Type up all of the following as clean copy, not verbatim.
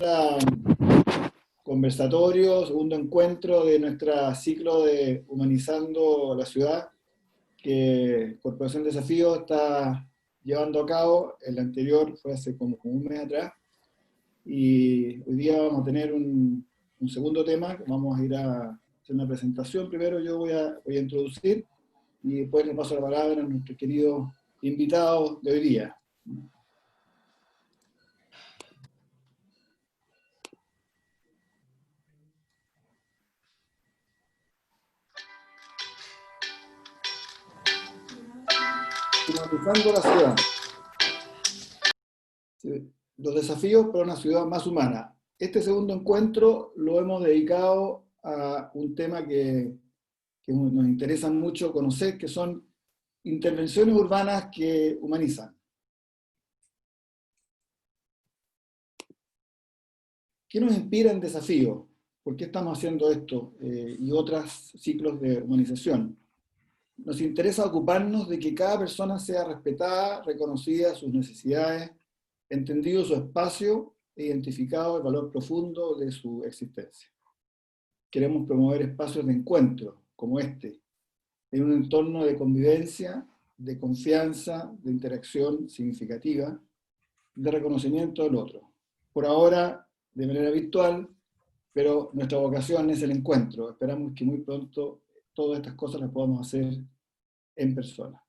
segunda conversatorio, segundo encuentro de nuestro ciclo de Humanizando la Ciudad, que Corporación Desafío está llevando a cabo. El anterior fue hace como un mes atrás, y hoy día vamos a tener un segundo tema. Vamos a ir a hacer una presentación. Primero yo voy a introducir, y después le paso la palabra a nuestros queridos invitados de hoy día. Humanizando la ciudad. Los desafíos para una ciudad más humana. Este segundo encuentro lo hemos dedicado a un tema que nos interesa mucho conocer, que son intervenciones urbanas que humanizan. ¿Qué nos inspira en Desafío? ¿Por qué estamos haciendo esto y otros ciclos de humanización? Nos interesa ocuparnos de que cada persona sea respetada, reconocida sus necesidades, entendido su espacio e identificado el valor profundo de su existencia. Queremos promover espacios de encuentro, como este, en un entorno de convivencia, de confianza, de interacción significativa, de reconocimiento del otro. Por ahora, de manera virtual, pero nuestra vocación es el encuentro. Esperamos que muy pronto todas estas cosas las podamos hacer en persona.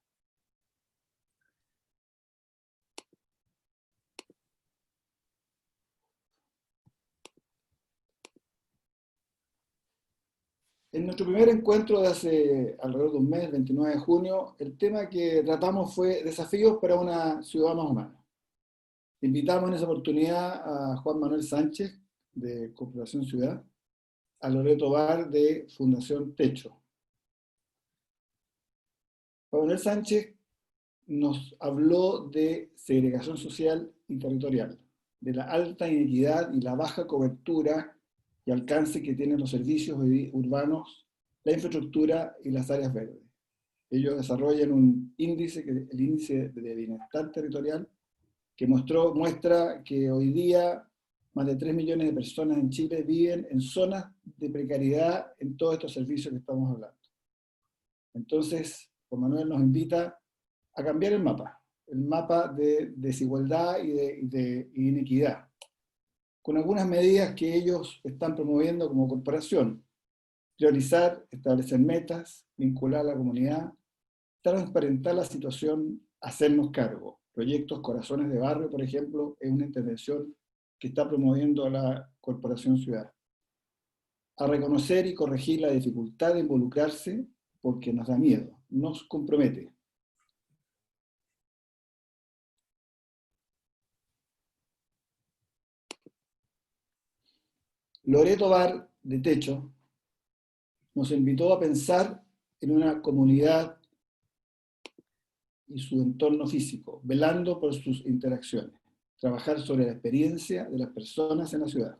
En nuestro primer encuentro de hace alrededor de un mes, el 29 de junio, el tema que tratamos fue desafíos para una ciudad más humana. Invitamos en esa oportunidad a Juan Manuel Sánchez, de Corporación Ciudad, a Loreto Bar, de Fundación Techo. Juan Manuel Sánchez nos habló de segregación social y territorial, de la alta inequidad y la baja cobertura y alcance que tienen los servicios urbanos, la infraestructura y las áreas verdes. Ellos desarrollan un índice, el índice de bienestar territorial, que muestra que hoy día más de 3 millones de personas en Chile viven en zonas de precariedad en todos estos servicios que estamos hablando. Entonces, Juan Manuel nos invita a cambiar el mapa de desigualdad y de inequidad, con algunas medidas que ellos están promoviendo como corporación: priorizar, establecer metas, vincular a la comunidad, transparentar la situación, hacernos cargo. Proyectos Corazones de Barrio, por ejemplo, es una intervención que está promoviendo la Corporación Ciudad. A reconocer y corregir la dificultad de involucrarse porque nos da miedo, nos compromete. Loreto Bar, de Techo, nos invitó a pensar en una comunidad y su entorno físico, velando por sus interacciones, trabajar sobre la experiencia de las personas en la ciudad.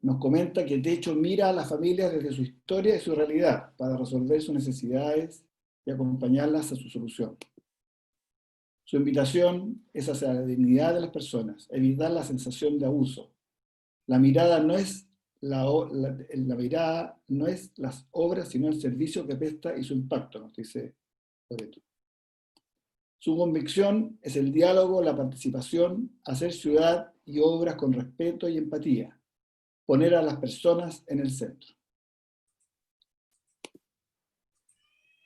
Nos comenta que Techo mira a las familias desde su historia y su realidad para resolver sus necesidades y acompañarlas a su solución. Su invitación es hacia la dignidad de las personas, evitar la sensación de abuso. La mirada no es la mirada no es las obras, sino el servicio que presta y su impacto, nos dice Loreto. Su convicción es el diálogo, la participación, hacer ciudad y obras con respeto y empatía, poner a las personas en el centro.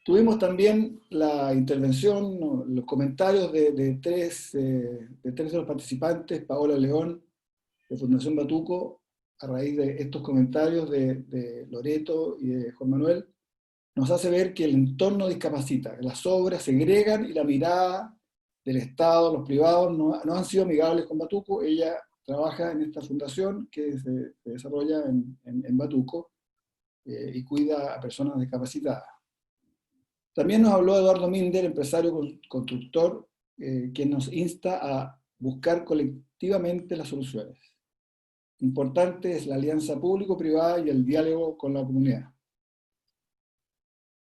Tuvimos también la intervención, los comentarios de tres de los participantes: Paola León, de Fundación Batuco. A raíz de estos comentarios de Loreto y de Juan Manuel, nos hace ver que el entorno discapacita, que las obras segregan y la mirada del Estado, los privados, no han sido amigables con Batuco. Ella trabaja en esta fundación que se desarrolla en Batuco y cuida a personas discapacitadas. También nos habló Eduardo Minder, empresario constructor, quien nos insta a buscar colectivamente las soluciones. Importante es la alianza público-privada y el diálogo con la comunidad.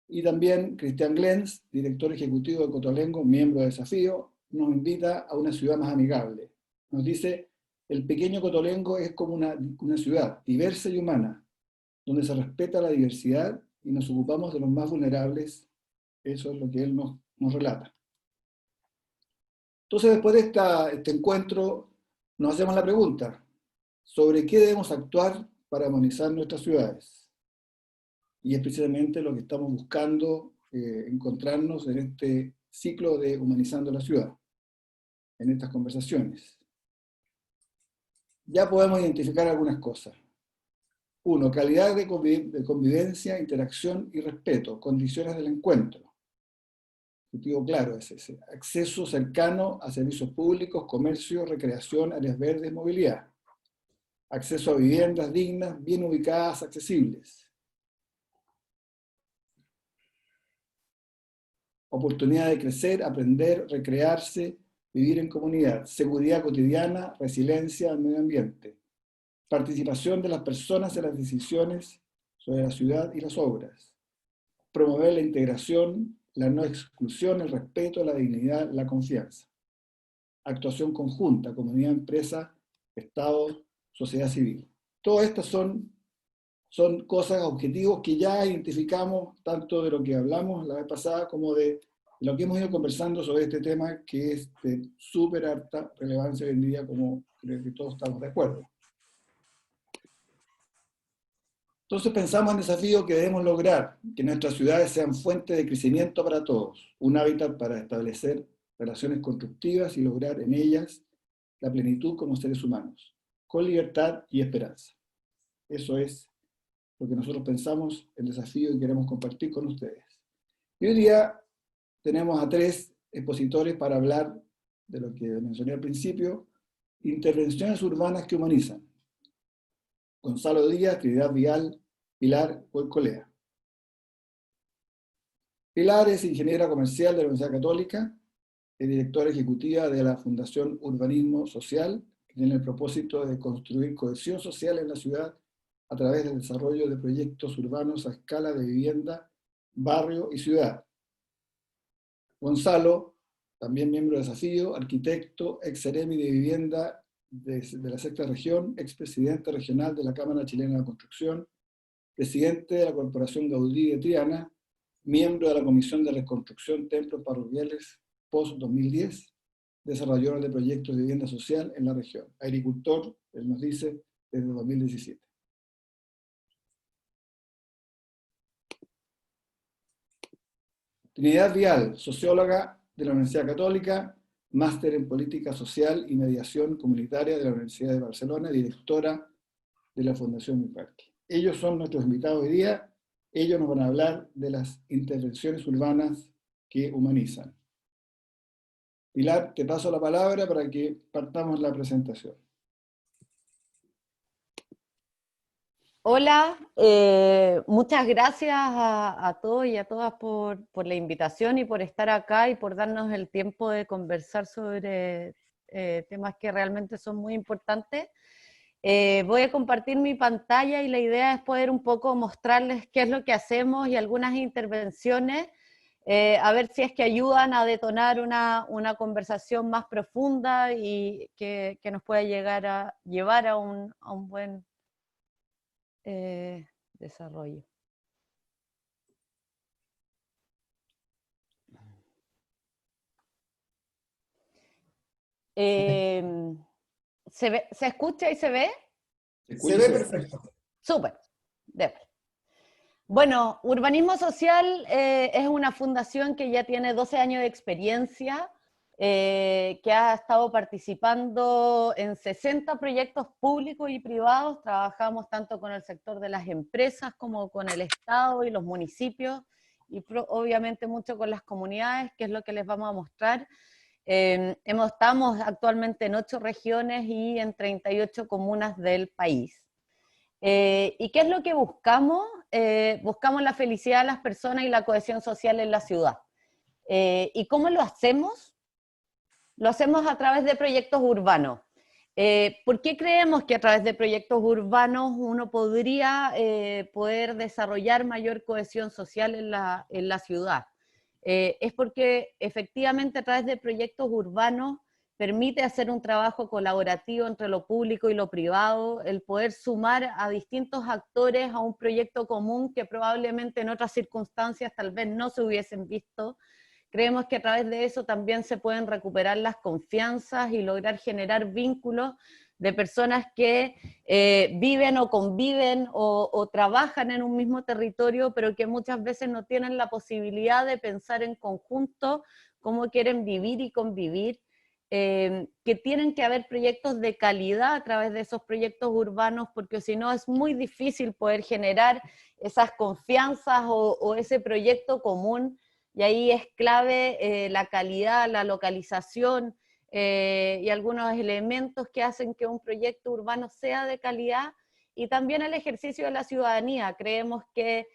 Y también Cristian Glens, director ejecutivo de Cotolengo, miembro de Desafío, nos invita a una ciudad más amigable. Nos dice, el pequeño Cotolengo es como una ciudad diversa y humana, donde se respeta la diversidad y nos ocupamos de los más vulnerables. Eso es lo que él nos relata. Entonces, después de este encuentro, nos hacemos la pregunta, ¿sobre qué debemos actuar para armonizar nuestras ciudades? Y es precisamente lo que estamos buscando encontrarnos en este ciclo de Humanizando la Ciudad, en estas conversaciones. Ya podemos identificar algunas cosas. Uno, calidad de convivencia, interacción y respeto, condiciones del encuentro. Objetivo claro es ese. Acceso cercano a servicios públicos, comercio, recreación, áreas verdes, movilidad. Acceso a viviendas dignas, bien ubicadas, accesibles. Oportunidad de crecer, aprender, recrearse, vivir en comunidad. Seguridad cotidiana, resiliencia al medio ambiente. Participación de las personas en las decisiones sobre la ciudad y las obras. Promover la integración, la no exclusión, el respeto, la dignidad, la confianza. Actuación conjunta, comunidad, empresa, Estado, sociedad civil. Todas estas son cosas, objetivos que ya identificamos, tanto de lo que hablamos la vez pasada, como de lo que hemos ido conversando sobre este tema, que es de súper alta relevancia hoy en día, como creo que todos estamos de acuerdo. Entonces pensamos en desafíos que debemos lograr, que nuestras ciudades sean fuente de crecimiento para todos, un hábitat para establecer relaciones constructivas y lograr en ellas la plenitud como seres humanos, con libertad y esperanza. Eso es lo que nosotros pensamos, el desafío que queremos compartir con ustedes. Y hoy día tenemos a 3 expositores para hablar de lo que mencioné al principio, intervenciones urbanas que humanizan. Gonzalo Díaz, Trinidad Vial, Pilar Colcolea. Pilar es ingeniera comercial de la Universidad Católica, es directora ejecutiva de la Fundación Urbanismo Social, que tiene el propósito de construir cohesión social en la ciudad a través del desarrollo de proyectos urbanos a escala de vivienda, barrio y ciudad. Gonzalo, también miembro de Desafío, arquitecto, ex seremi de vivienda de la sexta región, expresidente regional de la Cámara Chilena de Construcción, presidente de la Corporación Gaudí de Triana, miembro de la Comisión de Reconstrucción Templos Parroquiales post-2010, desarrollador de proyectos de vivienda social en la región. Agricultor, él nos dice, desde 2017. Trinidad Vial, socióloga de la Universidad Católica, máster en Política Social y Mediación Comunitaria de la Universidad de Barcelona, directora de la Fundación Mi Parque. Ellos son nuestros invitados hoy día. Ellos nos van a hablar de las intervenciones urbanas que humanizan. Pilar, te paso la palabra para que partamos la presentación. Hola, muchas gracias a todos y a todas por la invitación y por estar acá y por darnos el tiempo de conversar sobre temas que realmente son muy importantes. Voy a compartir mi pantalla y la idea es poder un poco mostrarles qué es lo que hacemos y algunas intervenciones, a ver si es que ayudan a detonar una conversación más profunda y que nos pueda llevar a un buen desarrollo. ¿Se escucha y se ve? Se ve perfecto. Súper. Bueno, Urbanismo Social es una fundación que ya tiene 12 años de experiencia, que ha estado participando en 60 proyectos públicos y privados. Trabajamos tanto con el sector de las empresas como con el Estado y los municipios, y obviamente mucho con las comunidades, que es lo que les vamos a mostrar. Estamos actualmente en 8 regiones y en 38 comunas del país. ¿Y qué es lo que buscamos? Buscamos la felicidad de las personas y la cohesión social en la ciudad. ¿Y cómo lo hacemos? Lo hacemos a través de proyectos urbanos. ¿Por qué creemos que a través de proyectos urbanos uno podría poder desarrollar mayor cohesión social en la ciudad? es porque efectivamente a través de proyectos urbanos permite hacer un trabajo colaborativo entre lo público y lo privado, el poder sumar a distintos actores a un proyecto común que probablemente en otras circunstancias tal vez no se hubiesen visto. Creemos que a través de eso también se pueden recuperar las confianzas y lograr generar vínculos de personas que viven o conviven o trabajan en un mismo territorio, pero que muchas veces no tienen la posibilidad de pensar en conjunto cómo quieren vivir y convivir, que tienen que haber proyectos de calidad a través de esos proyectos urbanos, porque si no es muy difícil poder generar esas confianzas o ese proyecto común, y ahí es clave la calidad, la localización, y algunos elementos que hacen que un proyecto urbano sea de calidad, y también el ejercicio de la ciudadanía. Creemos que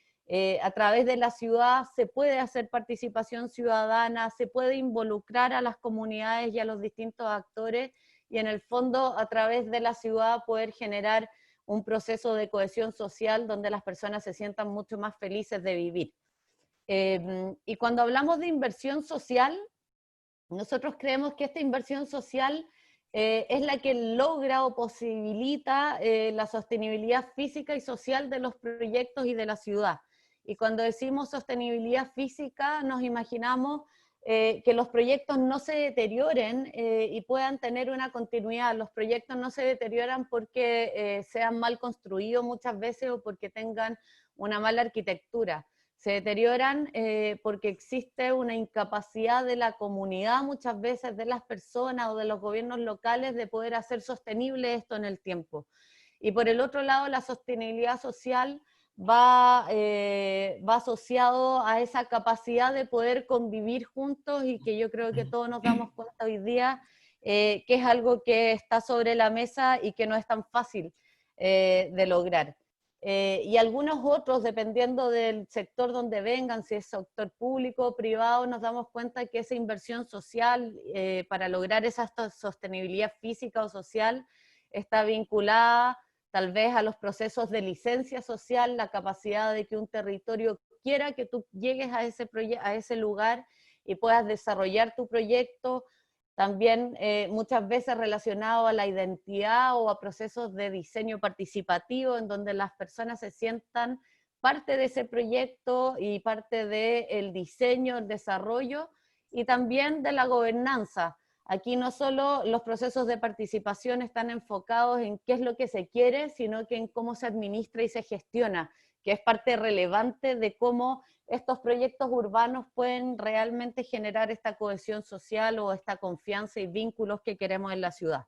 a través de la ciudad se puede hacer participación ciudadana, se puede involucrar a las comunidades y a los distintos actores, y en el fondo a través de la ciudad poder generar un proceso de cohesión social donde las personas se sientan mucho más felices de vivir. Y cuando hablamos de inversión social, nosotros creemos que esta inversión social es la que logra o posibilita la sostenibilidad física y social de los proyectos y de la ciudad. Y cuando decimos sostenibilidad física, nos imaginamos que los proyectos no se deterioren y puedan tener una continuidad. Los proyectos no se deterioran porque sean mal construidos muchas veces o porque tengan una mala arquitectura. Se deterioran porque existe una incapacidad de la comunidad, muchas veces de las personas o de los gobiernos locales, de poder hacer sostenible esto en el tiempo. Y por el otro lado, la sostenibilidad social va asociado a esa capacidad de poder convivir juntos, y que yo creo que todos nos damos cuenta hoy día que es algo que está sobre la mesa y que no es tan fácil de lograr. Y algunos otros, dependiendo del sector donde vengan, si es sector público o privado, nos damos cuenta que esa inversión social para lograr esa sostenibilidad física o social está vinculada tal vez a los procesos de licencia social, la capacidad de que un territorio quiera que tú llegues a ese lugar y puedas desarrollar tu proyecto. También muchas veces relacionado a la identidad o a procesos de diseño participativo, en donde las personas se sientan parte de ese proyecto y parte del diseño, el desarrollo, y también de la gobernanza. Aquí no solo los procesos de participación están enfocados en qué es lo que se quiere, sino que en cómo se administra y se gestiona, que es parte relevante de cómo estos proyectos urbanos pueden realmente generar esta cohesión social o esta confianza y vínculos que queremos en la ciudad.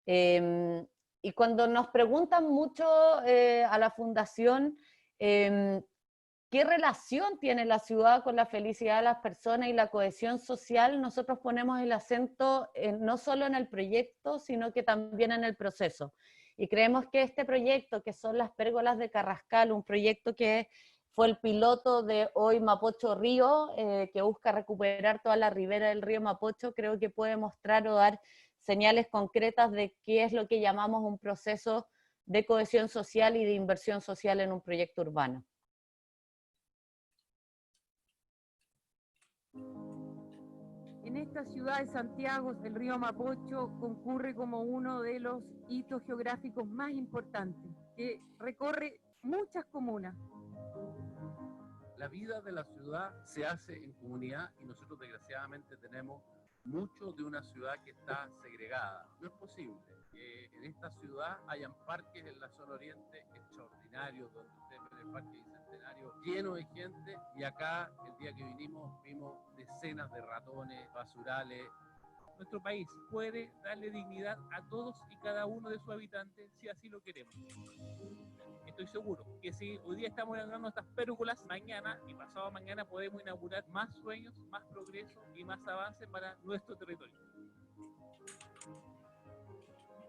Y cuando nos preguntan mucho a la Fundación qué relación tiene la ciudad con la felicidad de las personas y la cohesión social, nosotros ponemos el acento no solo en el proyecto, sino que también en el proceso. Y creemos que este proyecto, que son las pérgolas de Carrascal, un proyecto que fue el piloto de Hoy Mapocho Río, que busca recuperar toda la ribera del río Mapocho, creo que puede mostrar o dar señales concretas de qué es lo que llamamos un proceso de cohesión social y de inversión social en un proyecto urbano. En esta ciudad de Santiago, el río Mapocho concurre como uno de los hitos geográficos más importantes, que recorre muchas comunas. La vida de la ciudad se hace en comunidad y nosotros desgraciadamente tenemos mucho de una ciudad que está segregada. No es posible que en esta ciudad hayan parques en la zona oriente extraordinarios, donde ustedes ven el Parque Bicentenario lleno de gente, y acá el día que vinimos vimos decenas de ratones, basurales. Nuestro país puede darle dignidad a todos y cada uno de sus habitantes si así lo queremos. Estoy seguro que si hoy día estamos inaugurando estas pérgolas, mañana y pasado mañana podemos inaugurar más sueños, más progreso y más avance para nuestro territorio.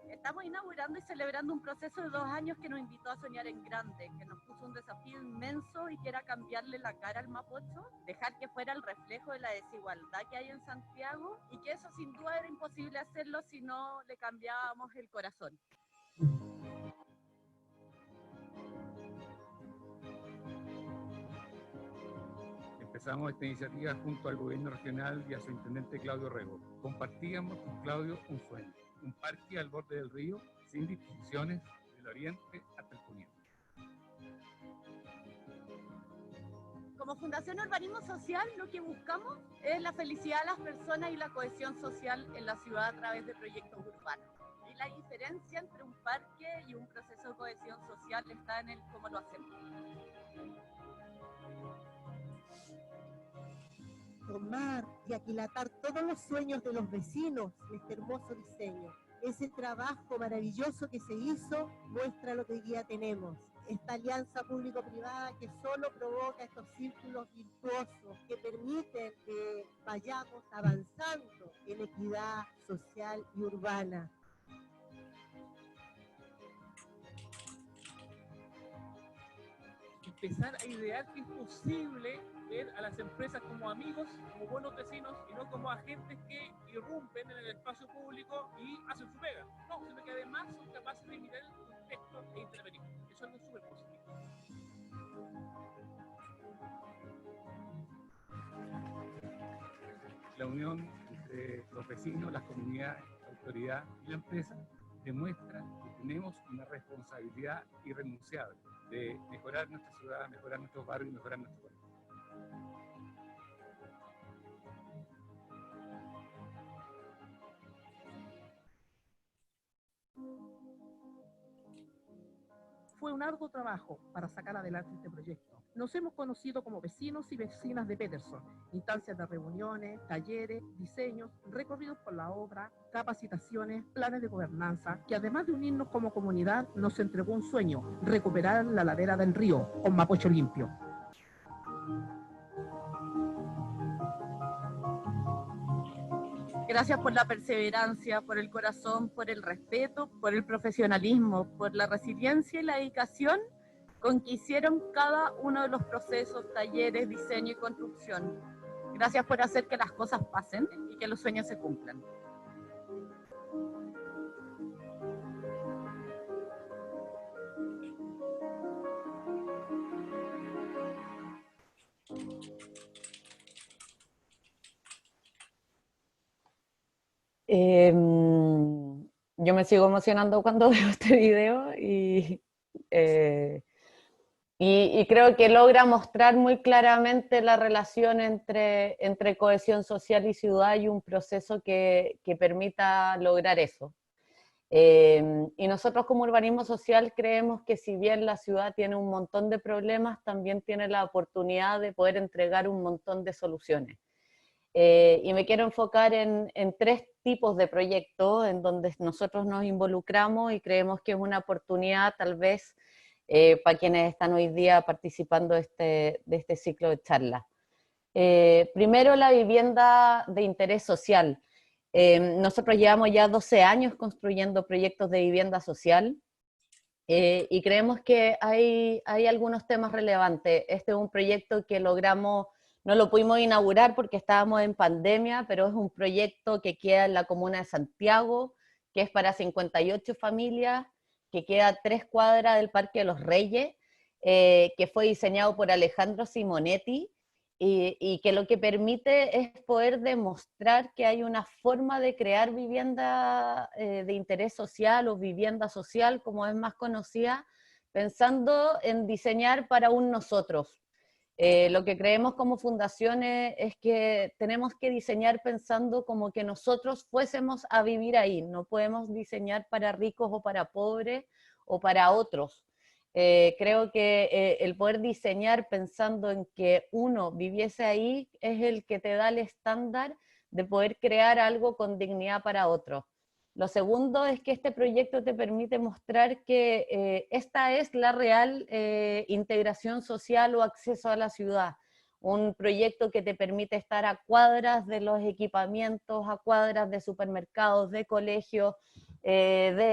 Estamos inaugurando y celebrando un proceso de 2 años que nos invitó a soñar en grande, que nos puso un desafío inmenso y que era cambiarle la cara al Mapocho, dejar que fuera el reflejo de la desigualdad que hay en Santiago, y que eso sin duda era imposible hacerlo si no le cambiábamos el corazón. impulsamos esta iniciativa junto al gobierno regional y a su intendente Claudio Rego. Compartíamos con Claudio un sueño, un parque al borde del río, sin distinciones, del oriente hasta el poniente. Como Fundación Urbanismo Social, lo que buscamos es la felicidad de las personas y la cohesión social en la ciudad a través de proyectos urbanos. Y la diferencia entre un parque y un proceso de cohesión social está en el cómo lo hacemos. Tomar y aquilatar todos los sueños de los vecinos de este hermoso diseño. Ese trabajo maravilloso que se hizo muestra lo que hoy día tenemos. Esta alianza público-privada que solo provoca estos círculos virtuosos que permiten que vayamos avanzando en equidad social y urbana. Empezar a idear que es posible ver a las empresas como amigos, como buenos vecinos, y no como agentes que irrumpen en el espacio público y hacen su pega. No, sino que además son capaces de mirar el contexto e intervenir. Eso es algo súper positivo. La unión entre los vecinos, las comunidades, la autoridad y la empresa demuestra que tenemos una responsabilidad irrenunciable de mejorar nuestra ciudad, mejorar nuestros barrios y mejorar nuestro país. Fue un arduo trabajo para sacar adelante este proyecto. Nos hemos conocido como vecinos y vecinas de Peterson, instancias de reuniones, talleres, diseños, recorridos por la obra, capacitaciones, planes de gobernanza, que además de unirnos como comunidad, nos entregó un sueño: recuperar la ladera del río con Mapocho limpio. Gracias por la perseverancia, por el corazón, por el respeto, por el profesionalismo, por la resiliencia y la dedicación con que hicieron cada uno de los procesos, talleres, diseño y construcción. Gracias por hacer que las cosas pasen y que los sueños se cumplan. Yo me sigo emocionando cuando veo este video y creo que logra mostrar muy claramente la relación entre cohesión social y ciudad y un proceso que permita lograr eso. Y nosotros como Urbanismo Social creemos que si bien la ciudad tiene un montón de problemas, también tiene la oportunidad de poder entregar un montón de soluciones. Y me quiero enfocar en 3 tipos de proyectos en donde nosotros nos involucramos y creemos que es una oportunidad tal vez para quienes están hoy día participando de este ciclo de charlas. Primero, la vivienda de interés social. Nosotros llevamos ya 12 años construyendo proyectos de vivienda social y creemos que hay algunos temas relevantes. Este es un proyecto que logramos. No lo pudimos inaugurar porque estábamos en pandemia, pero es un proyecto que queda en la comuna de Santiago, que es para 58 familias, que queda a 3 cuadras del Parque de los Reyes, que fue diseñado por Alejandro Simonetti, y que lo que permite es poder demostrar que hay una forma de crear vivienda de interés social o vivienda social, como es más conocida, pensando en diseñar para un nosotros. Lo que creemos como fundación es que tenemos que diseñar pensando como que nosotros fuésemos a vivir ahí. No podemos diseñar para ricos o para pobres o para otros. Creo que el poder diseñar pensando en que uno viviese ahí es el que te da el estándar de poder crear algo con dignidad para otros. Lo segundo es que este proyecto te permite mostrar que esta es la real integración social o acceso a la ciudad. Un proyecto que te permite estar a cuadras de los equipamientos, a cuadras de supermercados, de colegios, de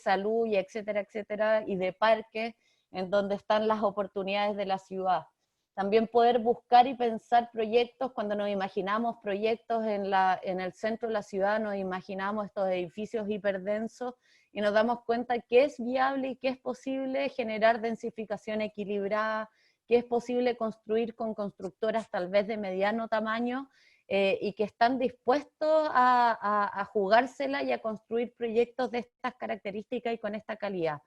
salud, y etcétera, etcétera, y de parques, en donde están las oportunidades de la ciudad. También poder buscar y pensar proyectos, cuando nos imaginamos proyectos en el centro de la ciudad, nos imaginamos estos edificios hiperdensos y nos damos cuenta que es viable y que es posible generar densificación equilibrada, que es posible construir con constructoras tal vez de mediano tamaño, y que están dispuestos a jugársela y a construir proyectos de estas características y con esta calidad.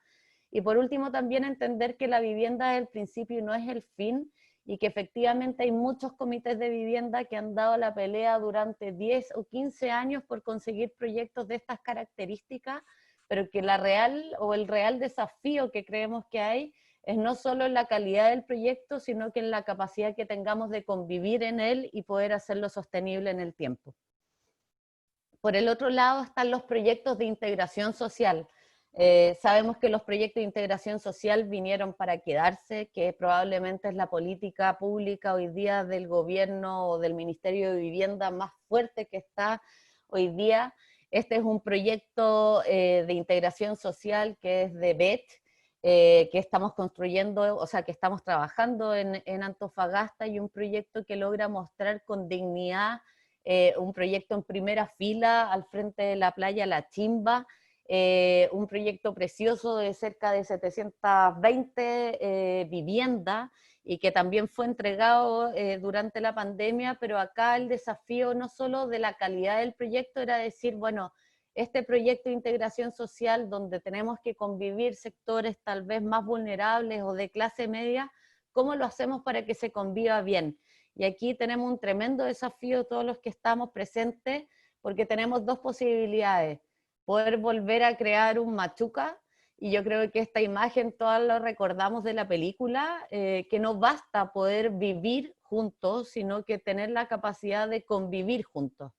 Y por último, también entender que la vivienda es el principio y no es el fin, y que efectivamente hay muchos comités de vivienda que han dado la pelea durante 10 o 15 años por conseguir proyectos de estas características, pero que el real desafío que creemos que hay es no solo en la calidad del proyecto, sino que en la capacidad que tengamos de convivir en él y poder hacerlo sostenible en el tiempo. Por el otro lado están los proyectos de integración social. Sabemos que los proyectos de integración social vinieron para quedarse, que probablemente es la política pública hoy día del gobierno o del Ministerio de Vivienda más fuerte que está hoy día. Este es un proyecto de integración social que es de BET, que estamos construyendo, o sea, que estamos trabajando en Antofagasta, y un proyecto que logra mostrar con dignidad, un proyecto en primera fila al frente de la playa La Chimba, un proyecto precioso de cerca de 720 viviendas, y que también fue entregado durante la pandemia, pero acá el desafío no solo de la calidad del proyecto era decir, bueno, este proyecto de integración social donde tenemos que convivir sectores tal vez más vulnerables o de clase media, ¿cómo lo hacemos para que se conviva bien? Y aquí tenemos un tremendo desafío todos los que estamos presentes, porque tenemos dos posibilidades: poder volver a crear un Machuca, y yo creo que esta imagen todas lo recordamos de la película, que no basta poder vivir juntos, sino que tener la capacidad de convivir juntos.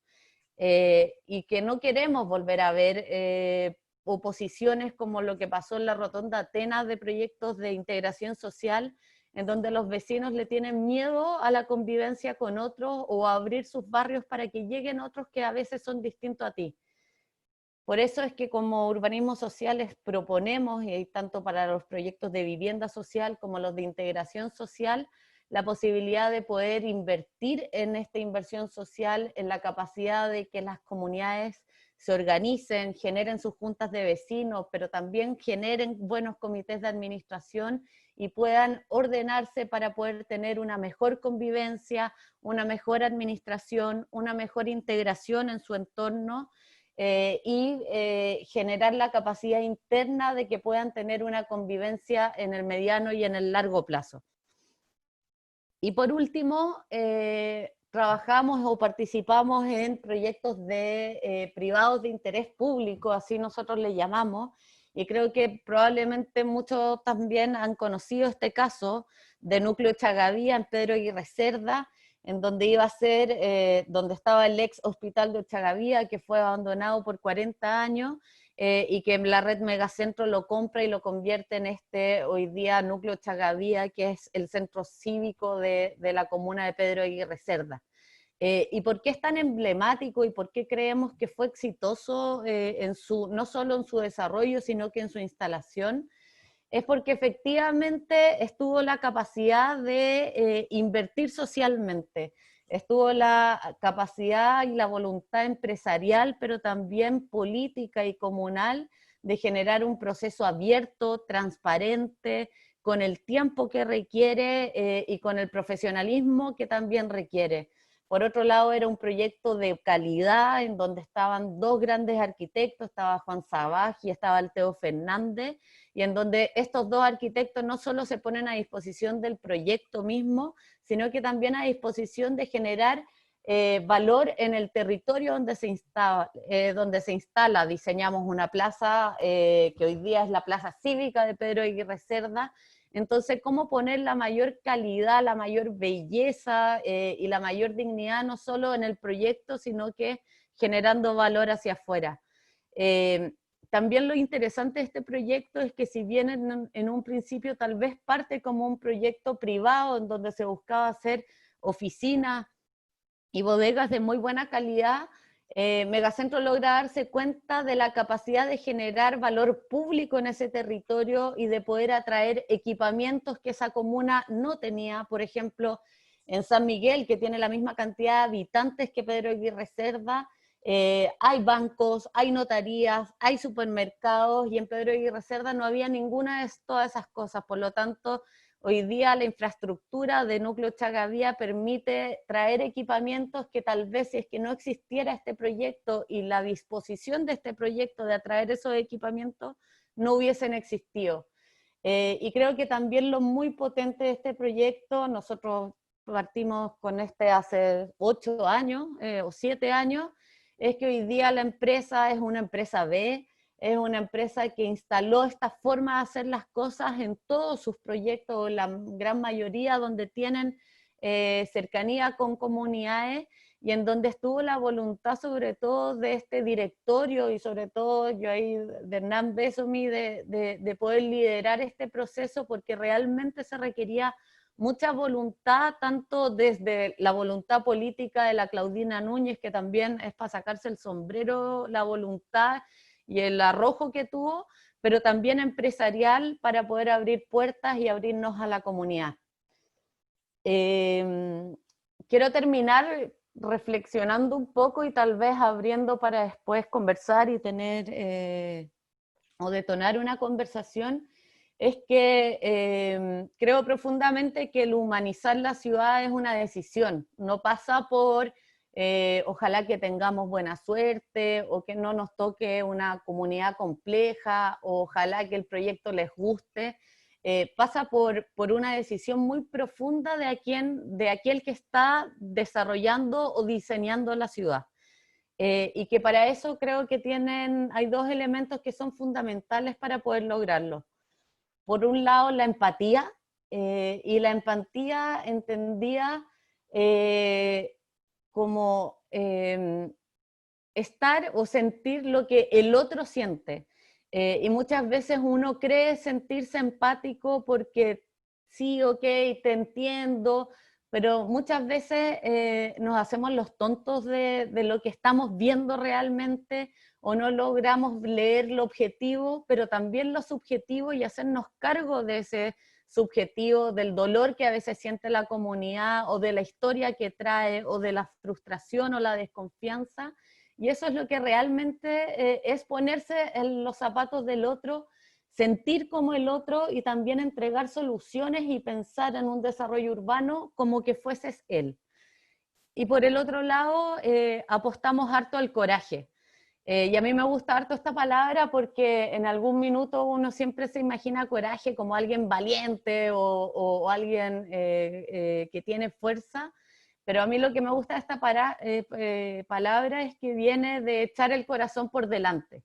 Y que no queremos volver a ver oposiciones como lo que pasó en la Rotonda Atenas de proyectos de integración social, en donde los vecinos le tienen miedo a la convivencia con otros o a abrir sus barrios para que lleguen otros que a veces son distintos a ti. Por eso es que como Urbanismo Sociales proponemos, y tanto para los proyectos de vivienda social como los de integración social, la posibilidad de poder invertir en esta inversión social, en la capacidad de que las comunidades se organicen, generen sus juntas de vecinos, pero también generen buenos comités de administración y puedan ordenarse para poder tener una mejor convivencia, una mejor administración, una mejor integración en su entorno, y generar la capacidad interna de que puedan tener una convivencia en el mediano y en el largo plazo. Y por último, trabajamos o participamos en proyectos de privados de interés público, así nosotros le llamamos, y creo que probablemente muchos también han conocido este caso de Núcleo Chagavía en Pedro Aguirre Cerda, en donde iba a ser, donde estaba el ex hospital de Chagavía, que fue abandonado por 40 años, y que la red Megacentro lo compra y lo convierte en este hoy día Núcleo Chagavía, que es el centro cívico de la comuna de Pedro Aguirre Cerda. ¿Y por qué es tan emblemático y por qué creemos que fue exitoso no solo en su desarrollo, sino que en su instalación? Es porque efectivamente estuvo la capacidad de invertir socialmente, estuvo la capacidad y la voluntad empresarial, pero también política y comunal, de generar un proceso abierto, transparente, con el tiempo que requiere y con el profesionalismo que también requiere. Por otro lado, era un proyecto de calidad en donde estaban dos grandes arquitectos, estaba Juan Sabaj y estaba el Teo Fernández, y en donde estos dos arquitectos no solo se ponen a disposición del proyecto mismo, sino que también a disposición de generar valor en el territorio donde se instala. Diseñamos una plaza que hoy día es la Plaza Cívica de Pedro Aguirre Cerda. Entonces, ¿cómo poner la mayor calidad, la mayor belleza y la mayor dignidad, no solo en el proyecto, sino que generando valor hacia afuera? También lo interesante de este proyecto es que si bien en un principio tal vez parte como un proyecto privado, en donde se buscaba hacer oficinas y bodegas de muy buena calidad, Megacentro logra darse cuenta de la capacidad de generar valor público en ese territorio y de poder atraer equipamientos que esa comuna no tenía. Por ejemplo, en San Miguel, que tiene la misma cantidad de habitantes que Pedro Aguirre Cerda, hay bancos, hay notarías, hay supermercados, y en Pedro Aguirre Cerda no había ninguna de todas esas cosas. Por lo tanto, hoy día la infraestructura de Núcleo Chagavía permite traer equipamientos que tal vez si es que no existiera este proyecto y la disposición de este proyecto de atraer esos equipamientos no hubiesen existido. Y creo que también lo muy potente de este proyecto, nosotros partimos con este hace 8 años o 7 años, es que hoy día la empresa es una empresa B, es una empresa que instaló esta forma de hacer las cosas en todos sus proyectos, la gran mayoría donde tienen cercanía con comunidades y en donde estuvo la voluntad sobre todo de este directorio y sobre todo yo ahí de Hernán Besomi de poder liderar este proceso porque realmente se requería mucha voluntad, tanto desde la voluntad política de la Claudina Núñez, que también es para sacarse el sombrero la voluntad y el arrojo que tuvo, pero también empresarial para poder abrir puertas y abrirnos a la comunidad. Quiero terminar reflexionando un poco y tal vez abriendo para después conversar y tener o detonar una conversación, es que creo profundamente que el humanizar la ciudad es una decisión, no pasa por ojalá que tengamos buena suerte o que no nos toque una comunidad compleja, o ojalá que el proyecto les guste, pasa por una decisión muy profunda de aquel que está desarrollando o diseñando la ciudad. Y que para eso creo que hay 2 elementos que son fundamentales para poder lograrlo. Por un lado, la empatía, y la empatía entendida como estar o sentir lo que el otro siente. Y muchas veces uno cree sentirse empático porque sí, ok, te entiendo, pero muchas veces nos hacemos los tontos de lo que estamos viendo realmente o no logramos leer lo objetivo, pero también lo subjetivo y hacernos cargo de ese subjetivo, del dolor que a veces siente la comunidad o de la historia que trae o de la frustración o la desconfianza. Y eso es lo que realmente es ponerse en los zapatos del otro, sentir como el otro y también entregar soluciones y pensar en un desarrollo urbano como que fueses él. Y por el otro lado, apostamos harto al coraje. Y a mí me gusta harto esta palabra porque en algún minuto uno siempre se imagina coraje como alguien valiente o alguien que tiene fuerza, pero a mí lo que me gusta de esta palabra es que viene de echar el corazón por delante.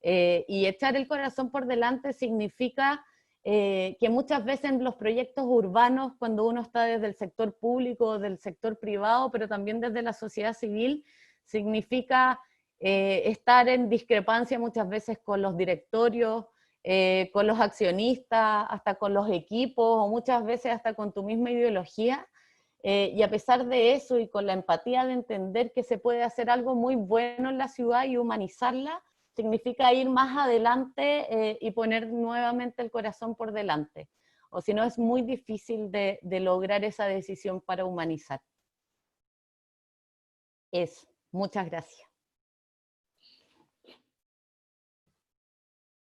Y echar el corazón por delante significa que muchas veces en los proyectos urbanos, cuando uno está desde el sector público, del sector privado, pero también desde la sociedad civil, significa estar en discrepancia muchas veces con los directorios, con los accionistas, hasta con los equipos, o muchas veces hasta con tu misma ideología. Y a pesar de eso, y con la empatía de entender que se puede hacer algo muy bueno en la ciudad y humanizarla, significa ir más adelante y poner nuevamente el corazón por delante. O si no, es muy difícil de lograr esa decisión para humanizar. Eso. Muchas gracias.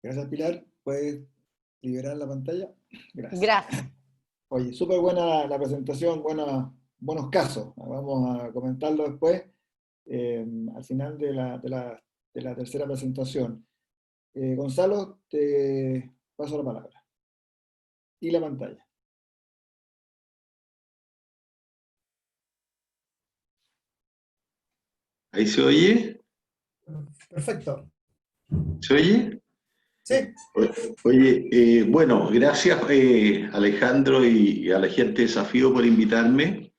Gracias, Pilar. ¿Puedes liberar la pantalla? Gracias. Gracias. Oye, súper buena la presentación, buenos casos. Vamos a comentarlo después, al final de la tercera presentación. Gonzalo, te paso la palabra. Y la pantalla. ¿Ahí se oye? Perfecto. ¿Se oye? Sí. Oye, bueno, gracias Alejandro y a la gente de Desafío por invitarme.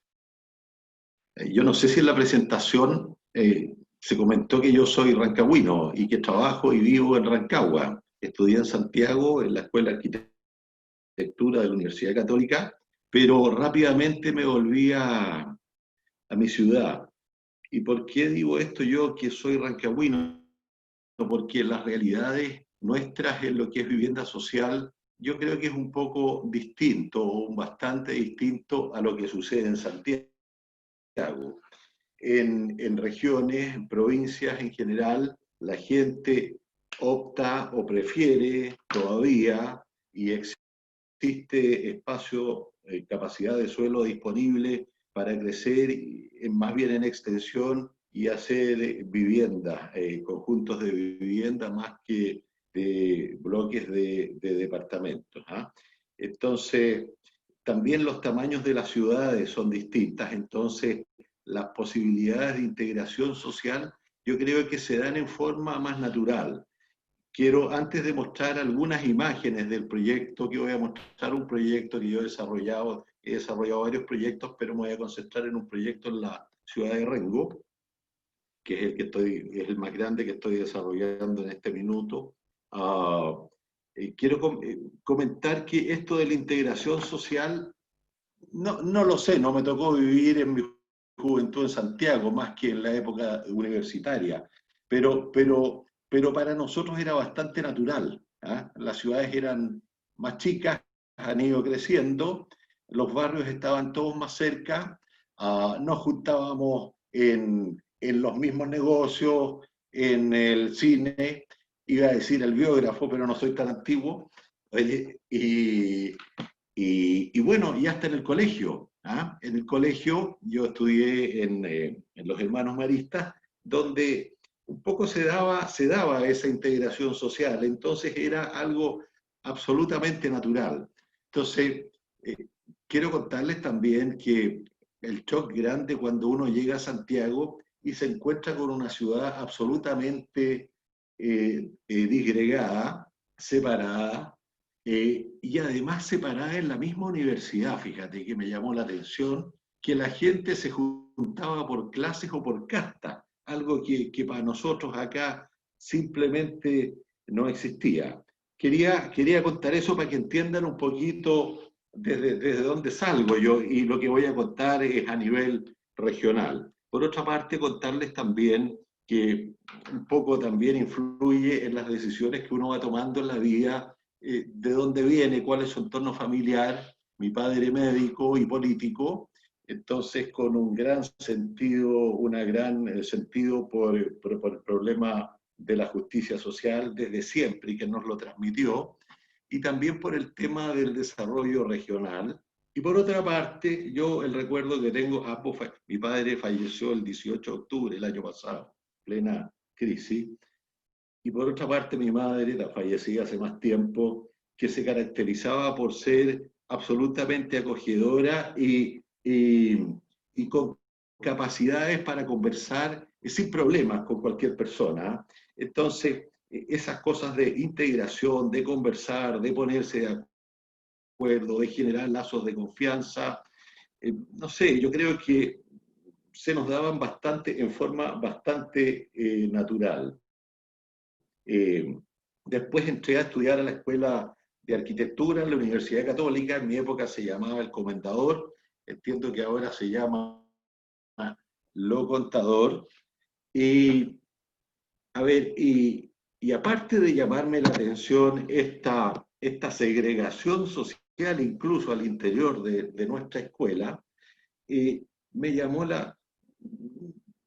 Yo no sé si en la presentación se comentó que yo soy rancagüino y que trabajo y vivo en Rancagua. Estudié en Santiago, en la Escuela de Arquitectura de la Universidad Católica, pero rápidamente me volví a mi ciudad. ¿Y por qué digo esto yo que soy rancagüino? Porque las realidades nuestras en lo que es vivienda social, yo creo que es un poco distinto, o bastante distinto a lo que sucede en Santiago. En regiones, en provincias en general, la gente opta o prefiere todavía, y existe espacio, capacidad de suelo disponible para crecer más bien en extensión y hacer viviendas, conjuntos de vivienda más que de bloques de departamentos. Entonces, también los tamaños de las ciudades son distintas, entonces las posibilidades de integración social yo creo que se dan en forma más natural. Quiero, antes de mostrar algunas imágenes del proyecto, que voy a mostrar un proyecto que yo he desarrollado varios proyectos, pero me voy a concentrar en un proyecto en la ciudad de Rengo, que es el más grande que estoy desarrollando en este minuto. Quiero comentar que esto de la integración social, no lo sé, no me tocó vivir en mi juventud en Santiago, más que en la época universitaria, pero para nosotros era bastante natural. Las ciudades eran más chicas, han ido creciendo, los barrios estaban todos más cerca, nos juntábamos en los mismos negocios, en el cine, iba a decir el biógrafo, pero no soy tan antiguo, y bueno, y hasta en el colegio. En el colegio yo estudié en los Hermanos Maristas, donde un poco se daba esa integración social, entonces era algo absolutamente natural. Entonces, quiero contarles también que el shock grande cuando uno llega a Santiago y se encuentra con una ciudad absolutamente disgregada, separada, y además separada en la misma universidad. Fíjate que me llamó la atención que la gente se juntaba por clases o por casta, algo que para nosotros acá simplemente no existía. Quería contar eso para que entiendan un poquito desde dónde salgo yo, y lo que voy a contar es a nivel regional. Por otra parte, contarles también que un poco también influye en las decisiones que uno va tomando en la vida, de dónde viene, cuál es su entorno familiar. Mi padre médico y político, entonces con un gran sentido por el problema de la justicia social desde siempre, y que nos lo transmitió, y también por el tema del desarrollo regional. Y por otra parte, yo el recuerdo que tengo, mi padre falleció el 18 de octubre del año pasado, plena crisis, y por otra parte mi madre, la fallecida hace más tiempo, que se caracterizaba por ser absolutamente acogedora y con capacidades para conversar sin problemas con cualquier persona. Entonces, esas cosas de integración, de conversar, de ponerse de acuerdo, de generar lazos de confianza, no sé, yo creo que se nos daban en forma bastante natural. Después entré a estudiar a la Escuela de Arquitectura en la Universidad Católica. En mi época se llamaba El Comendador, entiendo que ahora se llama Lo Contador. Y aparte de llamarme la atención esta segregación social incluso al interior de nuestra escuela, me llamó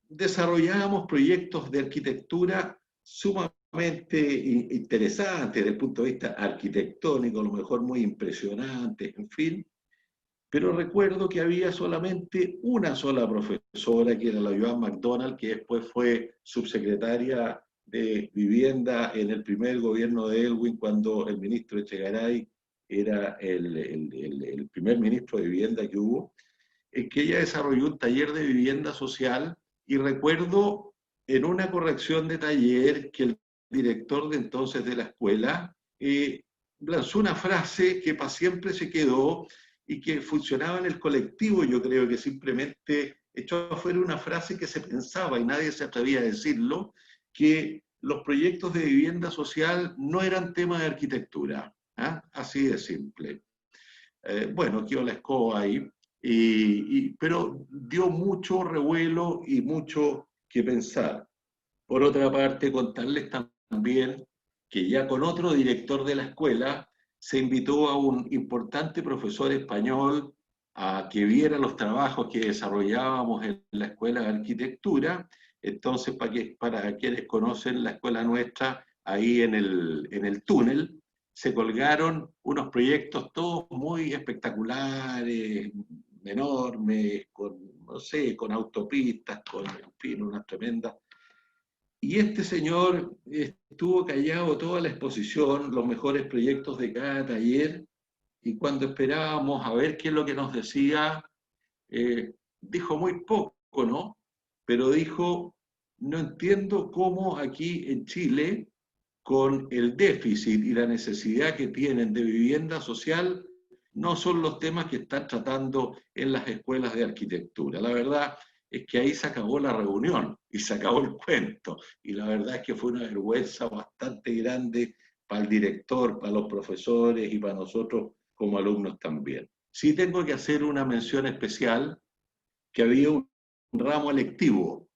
desarrollábamos proyectos de arquitectura sumamente interesantes desde el punto de vista arquitectónico, a lo mejor muy impresionantes, en fin. Pero recuerdo que había solamente una sola profesora, que era la Joan McDonald, que después fue subsecretaria de Vivienda en el primer gobierno de Elwin, cuando el ministro Echegaray era el primer ministro de Vivienda que hubo, que ella desarrolló un taller de vivienda social, y recuerdo en una corrección de taller que el director de entonces de la escuela lanzó una frase que para siempre se quedó y que funcionaba en el colectivo. Yo creo que simplemente echó afuera una frase que se pensaba y nadie se atrevía a decirlo, que los proyectos de vivienda social no eran tema de arquitectura. Así de simple. Bueno, quedó la escoba ahí, pero dio mucho revuelo y mucho que pensar. Por otra parte, contarles también que ya con otro director de la escuela se invitó a un importante profesor español a que viera los trabajos que desarrollábamos en la Escuela de Arquitectura. Entonces, para quienes conocen la escuela nuestra, ahí en el túnel, se colgaron unos proyectos todos muy espectaculares, enormes, con, no sé, con autopistas, con, en fin, unas tremendas. Y este señor estuvo callado toda la exposición, los mejores proyectos de cada taller, y cuando esperábamos a ver qué es lo que nos decía, dijo muy poco, ¿no? Pero dijo, no entiendo cómo aquí en Chile, con el déficit y la necesidad que tienen de vivienda social, no son los temas que están tratando en las escuelas de arquitectura. La verdad es que ahí se acabó la reunión y se acabó el cuento. Y la verdad es que fue una vergüenza bastante grande para el director, para los profesores y para nosotros como alumnos también. Sí tengo que hacer una mención especial, que había un ramo electivo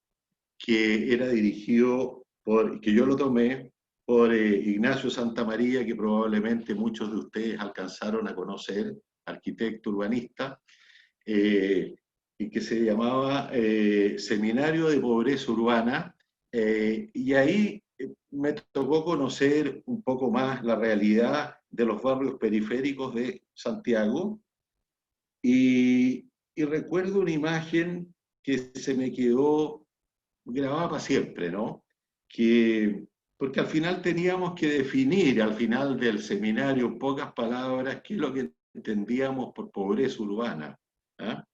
que era dirigido por, que yo lo tomé, por Ignacio Santamaría, que probablemente muchos de ustedes alcanzaron a conocer, arquitecto urbanista, y que se llamaba Seminario de Pobreza Urbana, y ahí me tocó conocer un poco más la realidad de los barrios periféricos de Santiago, y recuerdo una imagen que se me quedó grabada para siempre, ¿no? Porque al final teníamos que definir, al final del seminario, en pocas palabras, qué es lo que entendíamos por pobreza urbana. ¿Ah?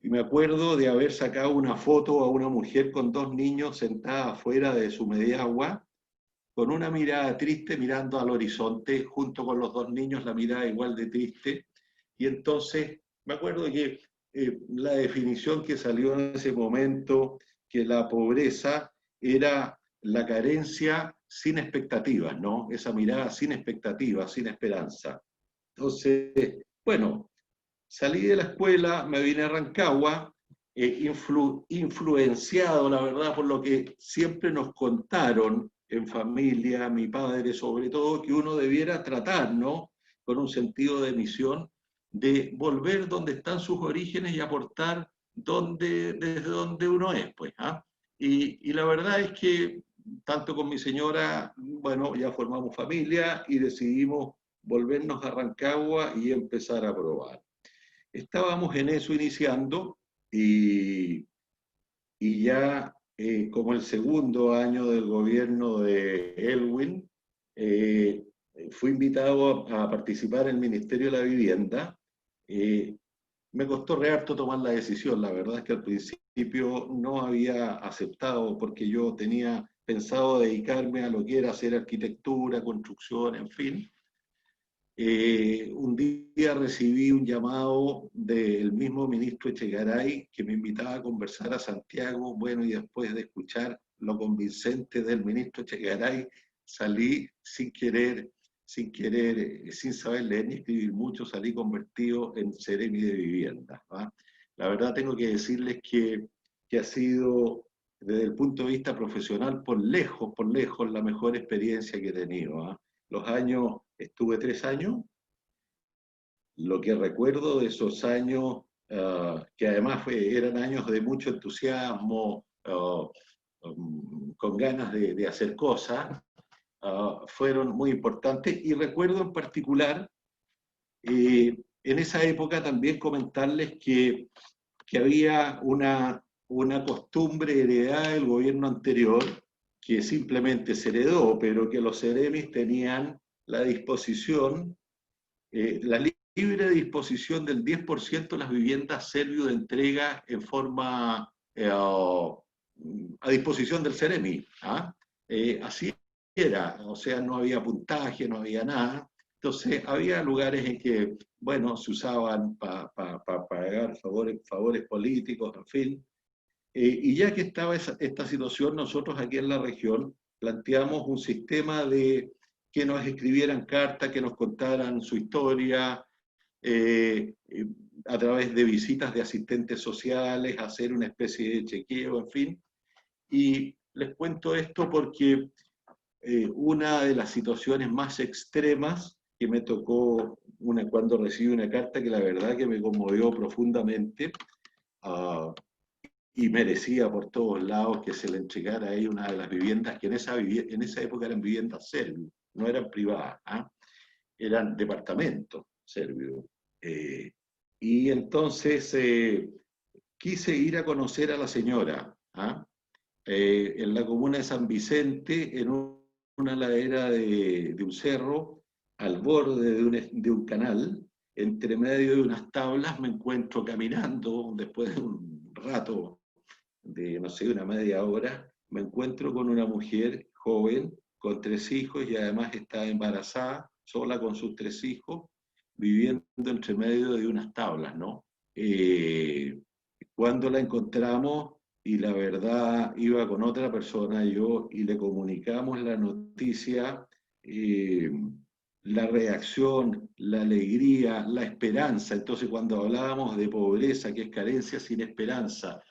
Y me acuerdo de haber sacado una foto a una mujer con dos niños sentada afuera de su mediagua, con una mirada triste mirando al horizonte, junto con los dos niños, la mirada igual de triste. Y entonces me acuerdo que la definición que salió en ese momento, que la pobreza era la carencia sin expectativas, ¿no? Esa mirada sin expectativas, sin esperanza. Entonces, bueno, salí de la escuela, me vine a Rancagua, influenciado, la verdad, por lo que siempre nos contaron en familia, mi padre sobre todo, que uno debiera tratar, ¿no? Con un sentido de misión, de volver donde están sus orígenes y aportar desde donde uno es, pues. ¿Ah? Y la verdad es que, tanto con mi señora, bueno, ya formamos familia y decidimos volvernos a Rancagua y empezar a probar. Estábamos en eso iniciando y ya como el segundo año del gobierno de Elwin, fui invitado a participar en el Ministerio de la Vivienda. Me costó re harto tomar la decisión, la verdad es que al principio no había aceptado porque yo tenía pensado dedicarme a lo que era hacer arquitectura, construcción, en fin. Un día recibí un llamado del mismo ministro Echegaray que me invitaba a conversar a Santiago. Bueno, y después de escuchar lo convincente del ministro Echegaray, salí sin querer, sin saber leer ni escribir mucho, salí convertido en Seremi de Vivienda. ¿Va? La verdad tengo que decirles que ha sido, desde el punto de vista profesional, por lejos, la mejor experiencia que he tenido. ¿Va? Los años, estuve 3 años, lo que recuerdo de esos años, que además eran años de mucho entusiasmo, con ganas de hacer cosas, fueron muy importantes. Y recuerdo en particular, en esa época también comentarles que había una costumbre heredada del gobierno anterior, que simplemente se heredó, pero que los seremis tenían la disposición, la libre disposición del 10% de las viviendas Servio de entrega en forma a disposición del seremi. ¿Ah? Así era, o sea, no había puntaje, no había nada. Entonces, había lugares en que, bueno, se usaban para pagar favores políticos, en fin. Y ya que estaba esta situación, nosotros aquí en la región planteamos un sistema de que nos escribieran cartas, que nos contaran su historia, a través de visitas de asistentes sociales, hacer una especie de chequeo, en fin. Y les cuento esto porque una de las situaciones más extremas que me tocó cuando recibí una carta que la verdad que me conmovió profundamente, y merecía por todos lados que se le entregara ahí una de las viviendas que en esa época eran viviendas Servio, no eran privadas. ¿Ah? eran departamentos serbios. Y entonces quise ir a conocer a la señora, en la comuna de San Vicente, en una ladera de un cerro, al borde de un canal, entre medio de unas tablas, me encuentro caminando, después de un rato de, no sé, una media hora, me encuentro con una mujer joven, con 3 hijos, y además está embarazada, sola con sus 3 hijos, viviendo entre medio de unas tablas, ¿no? Cuando la encontramos, y la verdad iba con otra persona, yo, y le comunicamos la noticia, la reacción, la alegría, la esperanza. Entonces, cuando hablábamos de pobreza, que es carencia sin esperanza,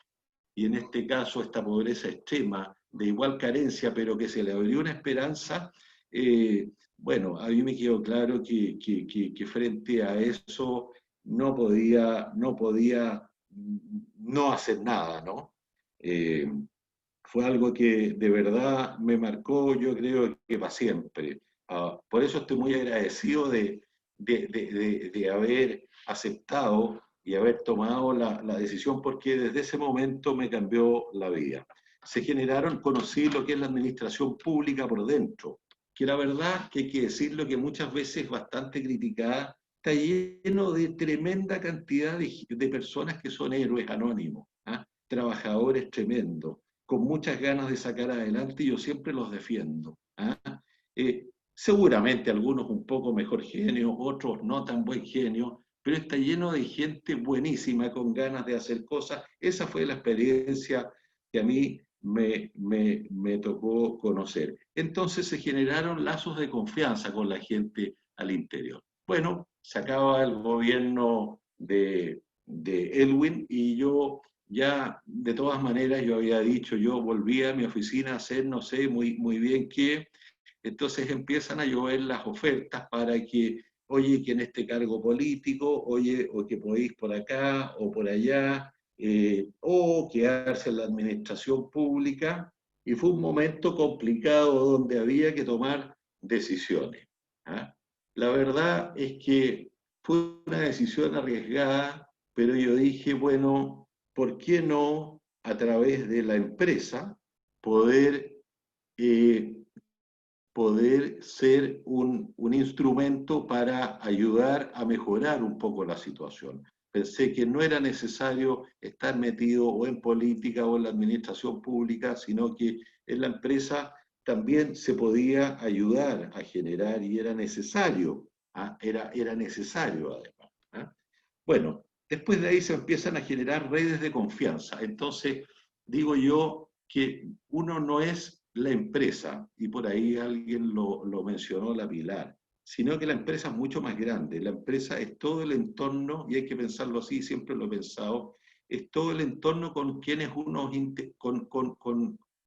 y en este caso esta pobreza extrema, de igual carencia, pero que se le abrió una esperanza, bueno, a mí me quedó claro que frente a eso no podía no hacer nada, ¿no? Fue algo que de verdad me marcó, yo creo que para siempre. Por eso estoy muy agradecido de haber aceptado y haber tomado la decisión, porque desde ese momento me cambió la vida. Se generaron, conocí lo que es la administración pública por dentro, que la verdad que hay que decirlo, que muchas veces es bastante criticada, está lleno de tremenda cantidad de personas que son héroes anónimos, trabajadores tremendos, con muchas ganas de sacar adelante, y yo siempre los defiendo. Seguramente algunos un poco mejor genio, otros no tan buen genio, pero está lleno de gente buenísima, con ganas de hacer cosas. Esa fue la experiencia que a mí me tocó conocer. Entonces se generaron lazos de confianza con la gente al interior. Bueno, se acaba el gobierno de Elwin, y yo ya, de todas maneras, yo había dicho, yo volví a mi oficina a hacer, no sé muy bien qué. Entonces empiezan a llover las ofertas para que, oye, que en este cargo político, oye, o que podéis por acá o por allá, o quedarse en la administración pública. Y fue un momento complicado donde había que tomar decisiones. La verdad es que fue una decisión arriesgada, pero yo dije, bueno, ¿por qué no, a través de la empresa, poder ser un instrumento para ayudar a mejorar un poco la situación? Pensé que no era necesario estar metido o en política o en la administración pública, sino que en la empresa también se podía ayudar a generar, y era necesario, era necesario además. Bueno, después de ahí se empiezan a generar redes de confianza. Entonces, digo yo que uno no es la empresa, y por ahí alguien lo mencionó, la Pilar, sino que la empresa es mucho más grande. La empresa es todo el entorno, y hay que pensarlo así, siempre lo he pensado, es todo el entorno con quienes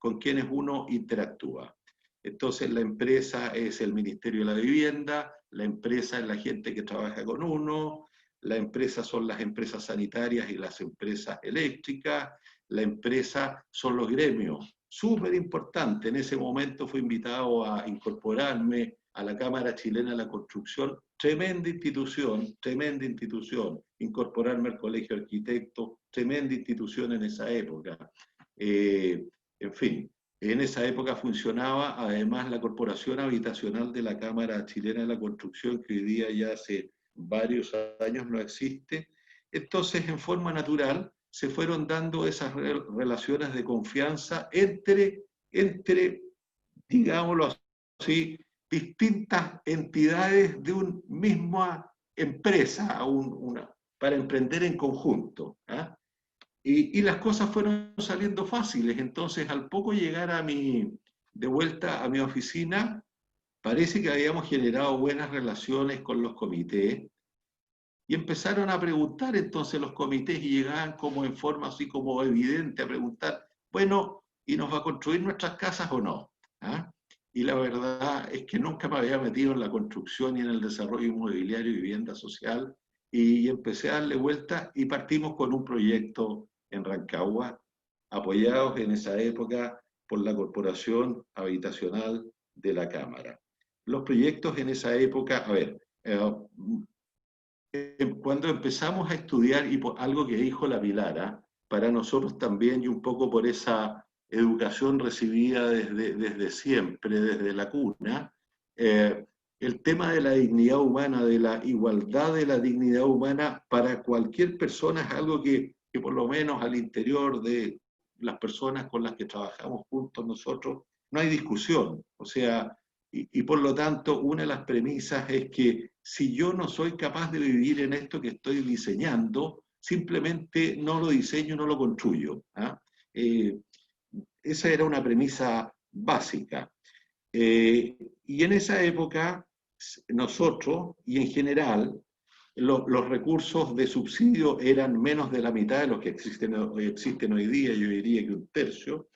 con quienes uno interactúa. Entonces la empresa es el Ministerio de la Vivienda, la empresa es la gente que trabaja con uno, la empresa son las empresas sanitarias y las empresas eléctricas, la empresa son los gremios. Súper importante, en ese momento fui invitado a incorporarme a la Cámara Chilena de la Construcción, tremenda institución, incorporarme al Colegio de Arquitectos, tremenda institución en esa época. En fin, en esa época funcionaba además la Corporación Habitacional de la Cámara Chilena de la Construcción, que hoy día ya hace varios años no existe. Entonces, en forma natural, se fueron dando esas relaciones de confianza entre digámoslo así, distintas entidades de una misma empresa, para emprender en conjunto. Y las cosas fueron saliendo fáciles. Entonces, al poco llegar de vuelta a mi oficina, parece que habíamos generado buenas relaciones con los comités, y empezaron a preguntar entonces los comités, y llegaban como en forma así como evidente a preguntar, bueno, ¿y nos va a construir nuestras casas o no? Y la verdad es que nunca me había metido en la construcción y en el desarrollo inmobiliario y vivienda social, y empecé a darle vuelta, y partimos con un proyecto en Rancagua, apoyados en esa época por la Corporación Habitacional de la Cámara. Los proyectos en esa época, a ver, cuando empezamos a estudiar, y por algo que dijo la Pilara, para nosotros también, y un poco por esa educación recibida desde siempre, desde la cuna, el tema de la dignidad humana, de la igualdad de la dignidad humana para cualquier persona es algo que por lo menos al interior de las personas con las que trabajamos juntos nosotros, no hay discusión. O sea, y por lo tanto, una de las premisas es que si yo no soy capaz de vivir en esto que estoy diseñando, simplemente no lo diseño, no lo construyo. Esa era una premisa básica. Y en esa época, nosotros, y en general, los recursos de subsidio eran menos de la mitad de los que existen hoy día, yo diría que un tercio.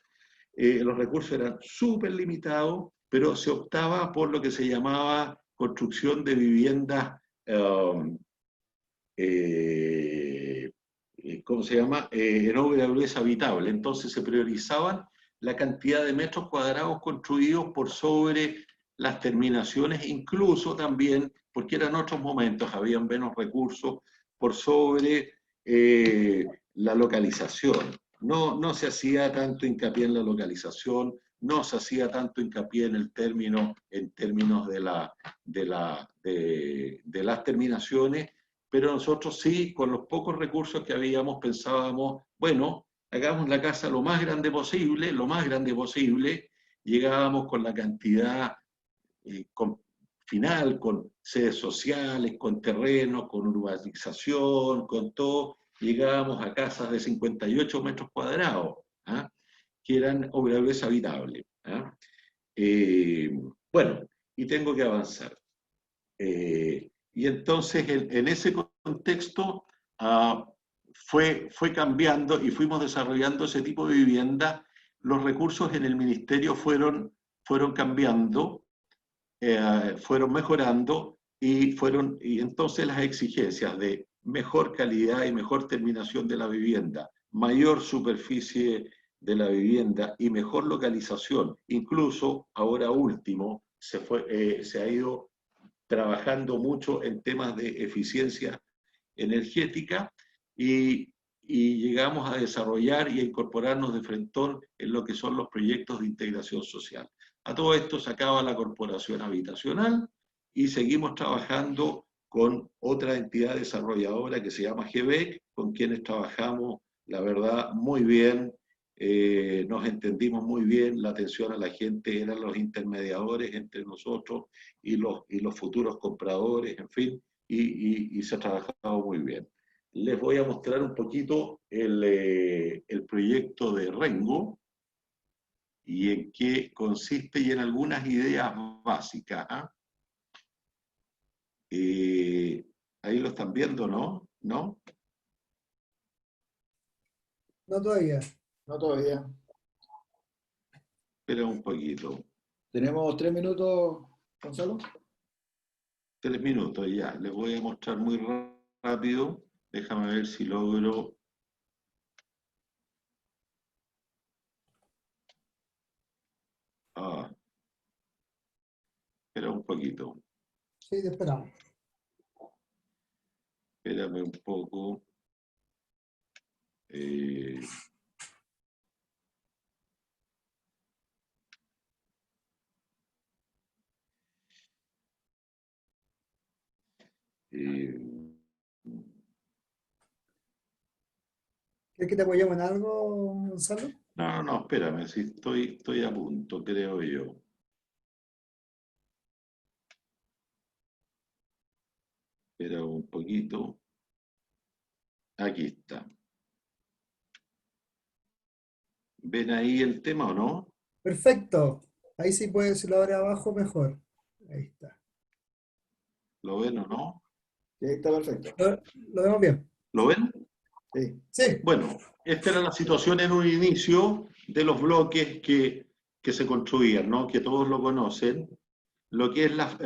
Los recursos eran súper limitados, pero se optaba por lo que se llamaba construcción de viviendas, ¿cómo se llama? En obra gruesa habitable. Entonces se priorizaban la cantidad de metros cuadrados construidos por sobre las terminaciones, incluso también, porque eran otros momentos, habían menos recursos, por sobre la localización. No se hacía tanto hincapié en la localización, no se hacía tanto hincapié en términos de las terminaciones, pero nosotros sí, con los pocos recursos que habíamos, pensábamos, bueno, hagamos la casa lo más grande posible, llegábamos con la cantidad final, con sedes sociales, con terrenos, con urbanización, con todo, llegábamos a casas de 58 metros cuadrados, que eran obra gruesa habitable. Bueno, y tengo que avanzar. Y entonces, en ese contexto, fue cambiando y fuimos desarrollando ese tipo de vivienda. Los recursos en el ministerio fueron cambiando, fueron mejorando, y entonces las exigencias de mejor calidad y mejor terminación de la vivienda, mayor superficie de la vivienda y mejor localización. Incluso, ahora último, se ha ido trabajando mucho en temas de eficiencia energética, y llegamos a desarrollar y a incorporarnos de frentón en lo que son los proyectos de integración social. A todo esto se acaba la corporación habitacional y seguimos trabajando con otra entidad desarrolladora que se llama GBEC, con quienes trabajamos, la verdad, muy bien. Nos entendimos muy bien, la atención a la gente eran los intermediadores entre nosotros y los futuros compradores, en fin, y se ha trabajado muy bien. Les voy a mostrar un poquito el proyecto de Rengo y en qué consiste, y en algunas ideas básicas. Ahí lo están viendo, ¿no? ¿No? No todavía. No todavía. Espera un poquito. Tenemos 3 minutos, Gonzalo. 3 minutos ya. Les voy a mostrar muy rápido. Déjame ver si logro. Espera un poquito. Sí, te esperamos. Espérame un poco. ¿Quieres que te apoyemos en algo, Gonzalo? No, espérame, si estoy a punto, creo yo. Espera un poquito. Aquí está. ¿Ven ahí el tema o no? Perfecto. Ahí sí puedes, si lo abre abajo, mejor. Ahí está. ¿Lo ven o no? Sí, está perfecto. Lo vemos bien. ¿Lo ven? Sí. Sí. Bueno, esta era la situación en un inicio de los bloques que se construían, ¿no? Que todos lo conocen. Lo que es las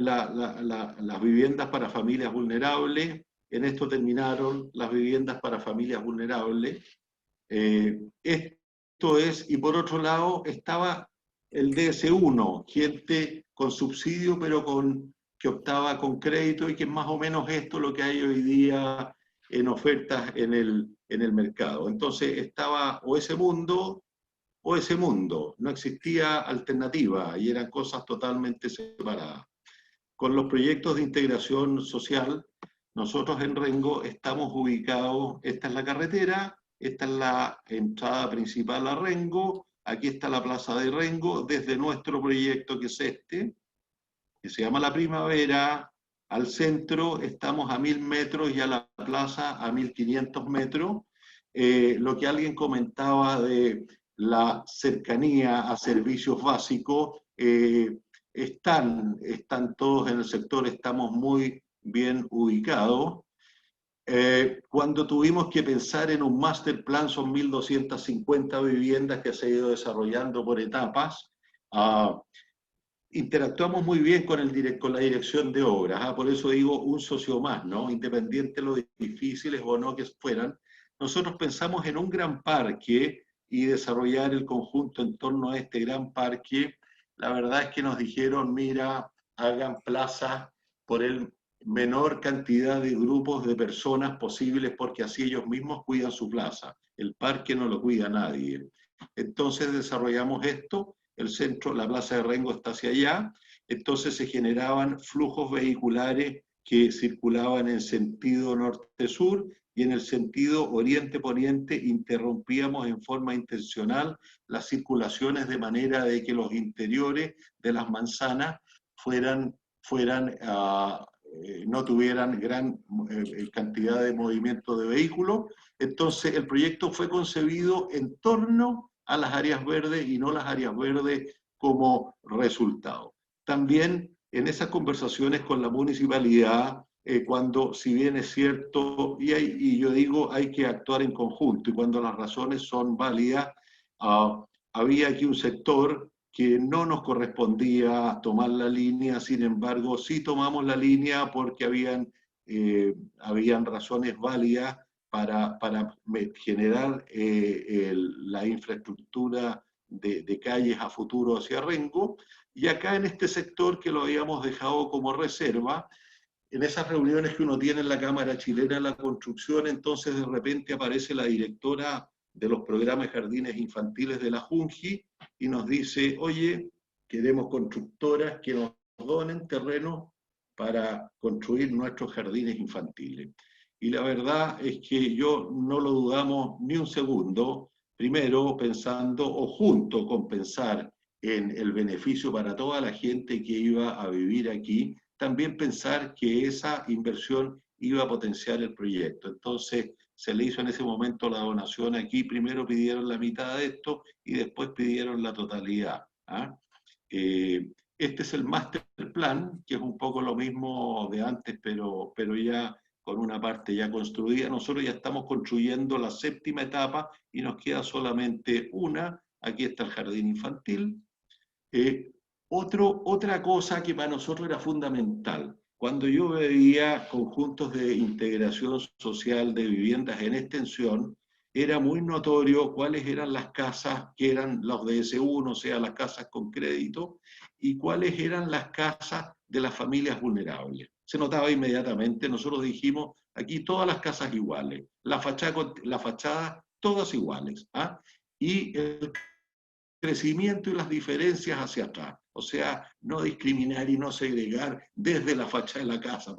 viviendas para familias vulnerables. En esto terminaron las viviendas para familias vulnerables. Esto es, y por otro lado estaba el DS1, gente con subsidio, pero que optaba con crédito y que es más o menos esto lo que hay hoy día en ofertas en el mercado. Entonces estaba o ese mundo, no existía alternativa y eran cosas totalmente separadas. Con los proyectos de integración social, nosotros en Rengo estamos ubicados, esta es la carretera, esta es la entrada principal a Rengo, aquí está la plaza de Rengo, desde nuestro proyecto que es este, que se llama La Primavera, al centro estamos a 1000 metros y a la plaza a 1500 metros. Lo que alguien comentaba de la cercanía a servicios básicos, están todos en el sector, estamos muy bien ubicados. Cuando tuvimos que pensar en un master plan, son 1250 viviendas que se ha ido desarrollando por etapas. Interactuamos muy bien con la dirección de obras, por eso digo un socio más, ¿no? Independiente de lo difíciles o no que fueran. Nosotros pensamos en un gran parque y desarrollar el conjunto en torno a este gran parque. La verdad es que nos dijeron, mira, hagan plazas por el menor cantidad de grupos de personas posibles porque así ellos mismos cuidan su plaza. El parque no lo cuida nadie. Entonces desarrollamos esto, el centro, la plaza de Rengo está hacia allá, entonces se generaban flujos vehiculares que circulaban en sentido norte-sur y en el sentido oriente-poniente interrumpíamos en forma intencional las circulaciones de manera de que los interiores de las manzanas no tuvieran gran cantidad de movimiento de vehículos. Entonces el proyecto fue concebido en torno a las áreas verdes y no las áreas verdes como resultado. También en esas conversaciones con la municipalidad, cuando, si bien es cierto, y yo digo, hay que actuar en conjunto, y cuando las razones son válidas, había aquí un sector que no nos correspondía tomar la línea, sin embargo, sí tomamos la línea porque habían razones válidas para generar la infraestructura de calles a futuro hacia Rengo, y acá en este sector que lo habíamos dejado como reserva, en esas reuniones que uno tiene en la Cámara Chilena de la Construcción, entonces de repente aparece la directora de los programas jardines infantiles de la Junji y nos dice, oye, queremos constructoras que nos donen terreno para construir nuestros jardines infantiles. Y la verdad es que yo no lo dudamos ni un segundo, primero pensando o junto con pensar en el beneficio para toda la gente que iba a vivir aquí, también pensar que esa inversión iba a potenciar el proyecto. Entonces se le hizo en ese momento la donación aquí, primero pidieron la mitad de esto y después pidieron la totalidad. Este es el master plan, que es un poco lo mismo de antes, pero ya con una parte ya construida. Nosotros ya estamos construyendo la 7ª etapa y nos queda solamente una. Aquí está el jardín infantil. Otra cosa que para nosotros era fundamental, cuando yo veía conjuntos de integración social de viviendas en extensión, era muy notorio cuáles eran las casas que eran los DS1, o sea, las casas con crédito, y cuáles eran las casas de las familias vulnerables. Se notaba inmediatamente, nosotros dijimos, aquí todas las casas iguales, la fachada todas iguales, y el crecimiento y las diferencias hacia atrás. O sea, no discriminar y no segregar desde la fachada de la casa.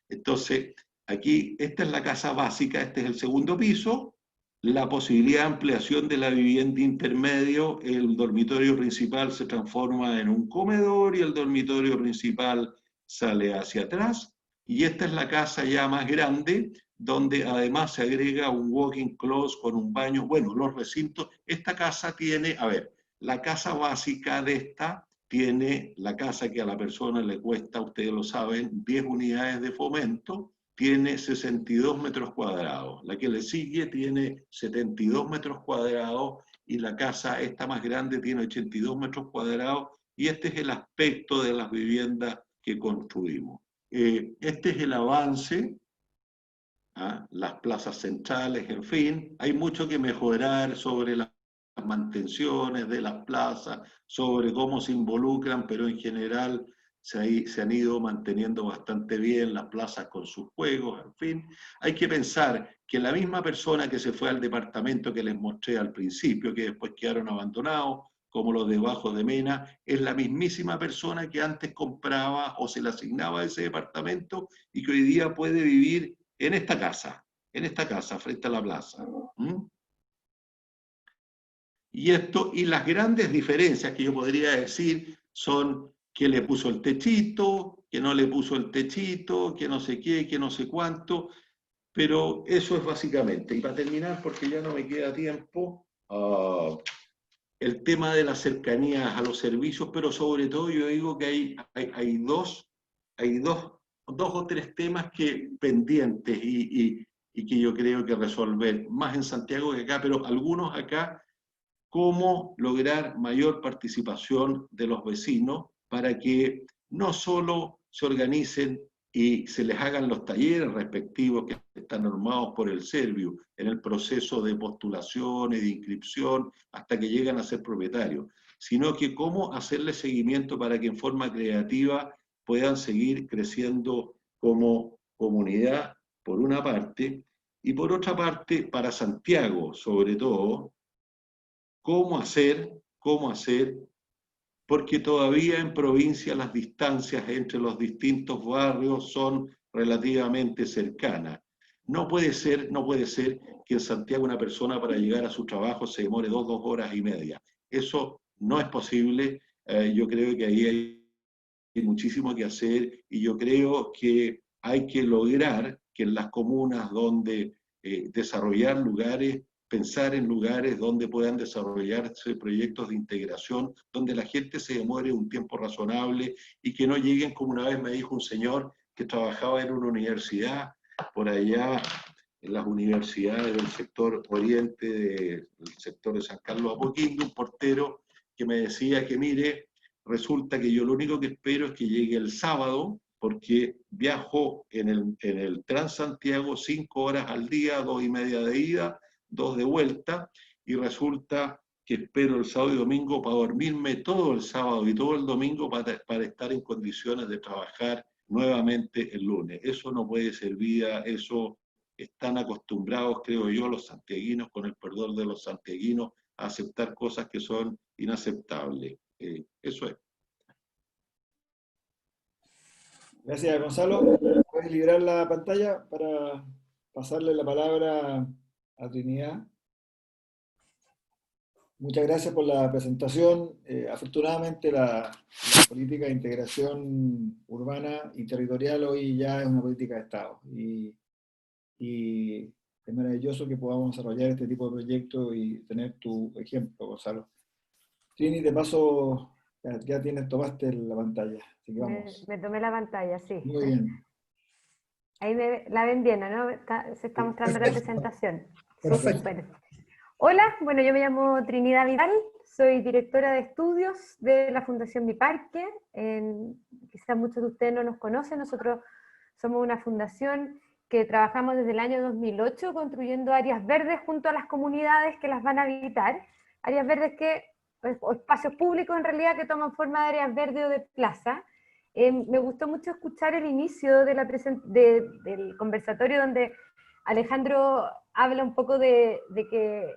Entonces, aquí, esta es la casa básica, este es el 2º piso, la posibilidad de ampliación de la vivienda intermedio, el dormitorio principal se transforma en un comedor y el dormitorio principal sale hacia atrás, y esta es la casa ya más grande, donde además se agrega un walk-in closet con un baño. Bueno, los recintos, esta casa tiene, la casa básica de esta tiene, la casa que a la persona le cuesta, ustedes lo saben, 10 unidades de fomento, tiene 62 metros cuadrados. La que le sigue tiene 72 metros cuadrados y la casa esta más grande tiene 82 metros cuadrados, y este es el aspecto de las viviendas que construimos. Este es el avance, las plazas centrales, en fin, hay mucho que mejorar sobre las mantenciones de las plazas, sobre cómo se involucran, pero en general se han ido manteniendo bastante bien, las plazas con sus juegos, en fin. Hay que pensar que la misma persona que se fue al departamento que les mostré al principio, que después quedaron abandonados, como los de Bajo de Mena, es la mismísima persona que antes compraba o se le asignaba ese departamento y que hoy día puede vivir en esta casa, frente a la plaza. ¿Mm? Y las grandes diferencias que yo podría decir son que le puso el techito, que no le puso el techito, que no sé qué, que no sé cuánto, pero eso es básicamente. Y para terminar, porque ya no me queda tiempo, el tema de las cercanías a los servicios, pero sobre todo yo digo que hay dos o tres temas pendientes y que yo creo que resolver, más en Santiago que acá, pero algunos acá, cómo lograr mayor participación de los vecinos para que no solo se organicen y se les hagan los talleres respectivos que están normados por el Serviu en el proceso de postulación y de inscripción hasta que llegan a ser propietarios, sino que cómo hacerle seguimiento para que en forma creativa puedan seguir creciendo como comunidad, por una parte, y por otra parte, para Santiago, sobre todo, cómo hacer, porque todavía en provincia las distancias entre los distintos barrios son relativamente cercanas. No puede ser que en Santiago una persona para llegar a su trabajo se demore 2 horas y media. Eso no es posible. Yo creo que ahí hay muchísimo que hacer y yo creo que hay que lograr que en las comunas donde desarrollar lugares, pensar en lugares donde puedan desarrollarse proyectos de integración, donde la gente se demore un tiempo razonable y que no lleguen, como una vez me dijo un señor que trabajaba en una universidad por allá, en las universidades del sector oriente, del sector de San Carlos Apoquindo, un portero que me decía que mire, resulta que yo lo único que espero es que llegue el sábado, porque viajo en el Transantiago 5 horas al día, 2 y media de ida, 2 de vuelta, y resulta que espero el sábado y domingo para dormirme todo el sábado y todo el domingo para estar en condiciones de trabajar nuevamente el lunes. Eso no puede ser vida, eso están acostumbrados, creo yo, los santiaguinos, con el perdón de los santiaguinos, a aceptar cosas que son inaceptables. Eso es. Gracias, Gonzalo. ¿Puedes liberar la pantalla para pasarle la palabra a Trinidad? Muchas gracias por la presentación. Afortunadamente la política de integración urbana y territorial hoy ya es una política de Estado. Y es maravilloso que podamos desarrollar este tipo de proyectos y tener tu ejemplo, Gonzalo. Trini, de paso, ya tomaste la pantalla, así que vamos. Me tomé la pantalla, sí. Muy bien. Ahí la ven bien, ¿no? Se está mostrando la presentación. Perfecto. Súper. Hola, bueno, yo me llamo Trinidad Vidal, soy directora de estudios de la Fundación Mi Parque. Quizás muchos de ustedes no nos conocen, nosotros somos una fundación que trabajamos desde el año 2008 construyendo áreas verdes junto a las comunidades que las van a habitar. Áreas verdes o espacios públicos en realidad que toman forma de áreas verdes o de plaza. Me gustó mucho escuchar el inicio de del conversatorio donde Alejandro habla un poco de que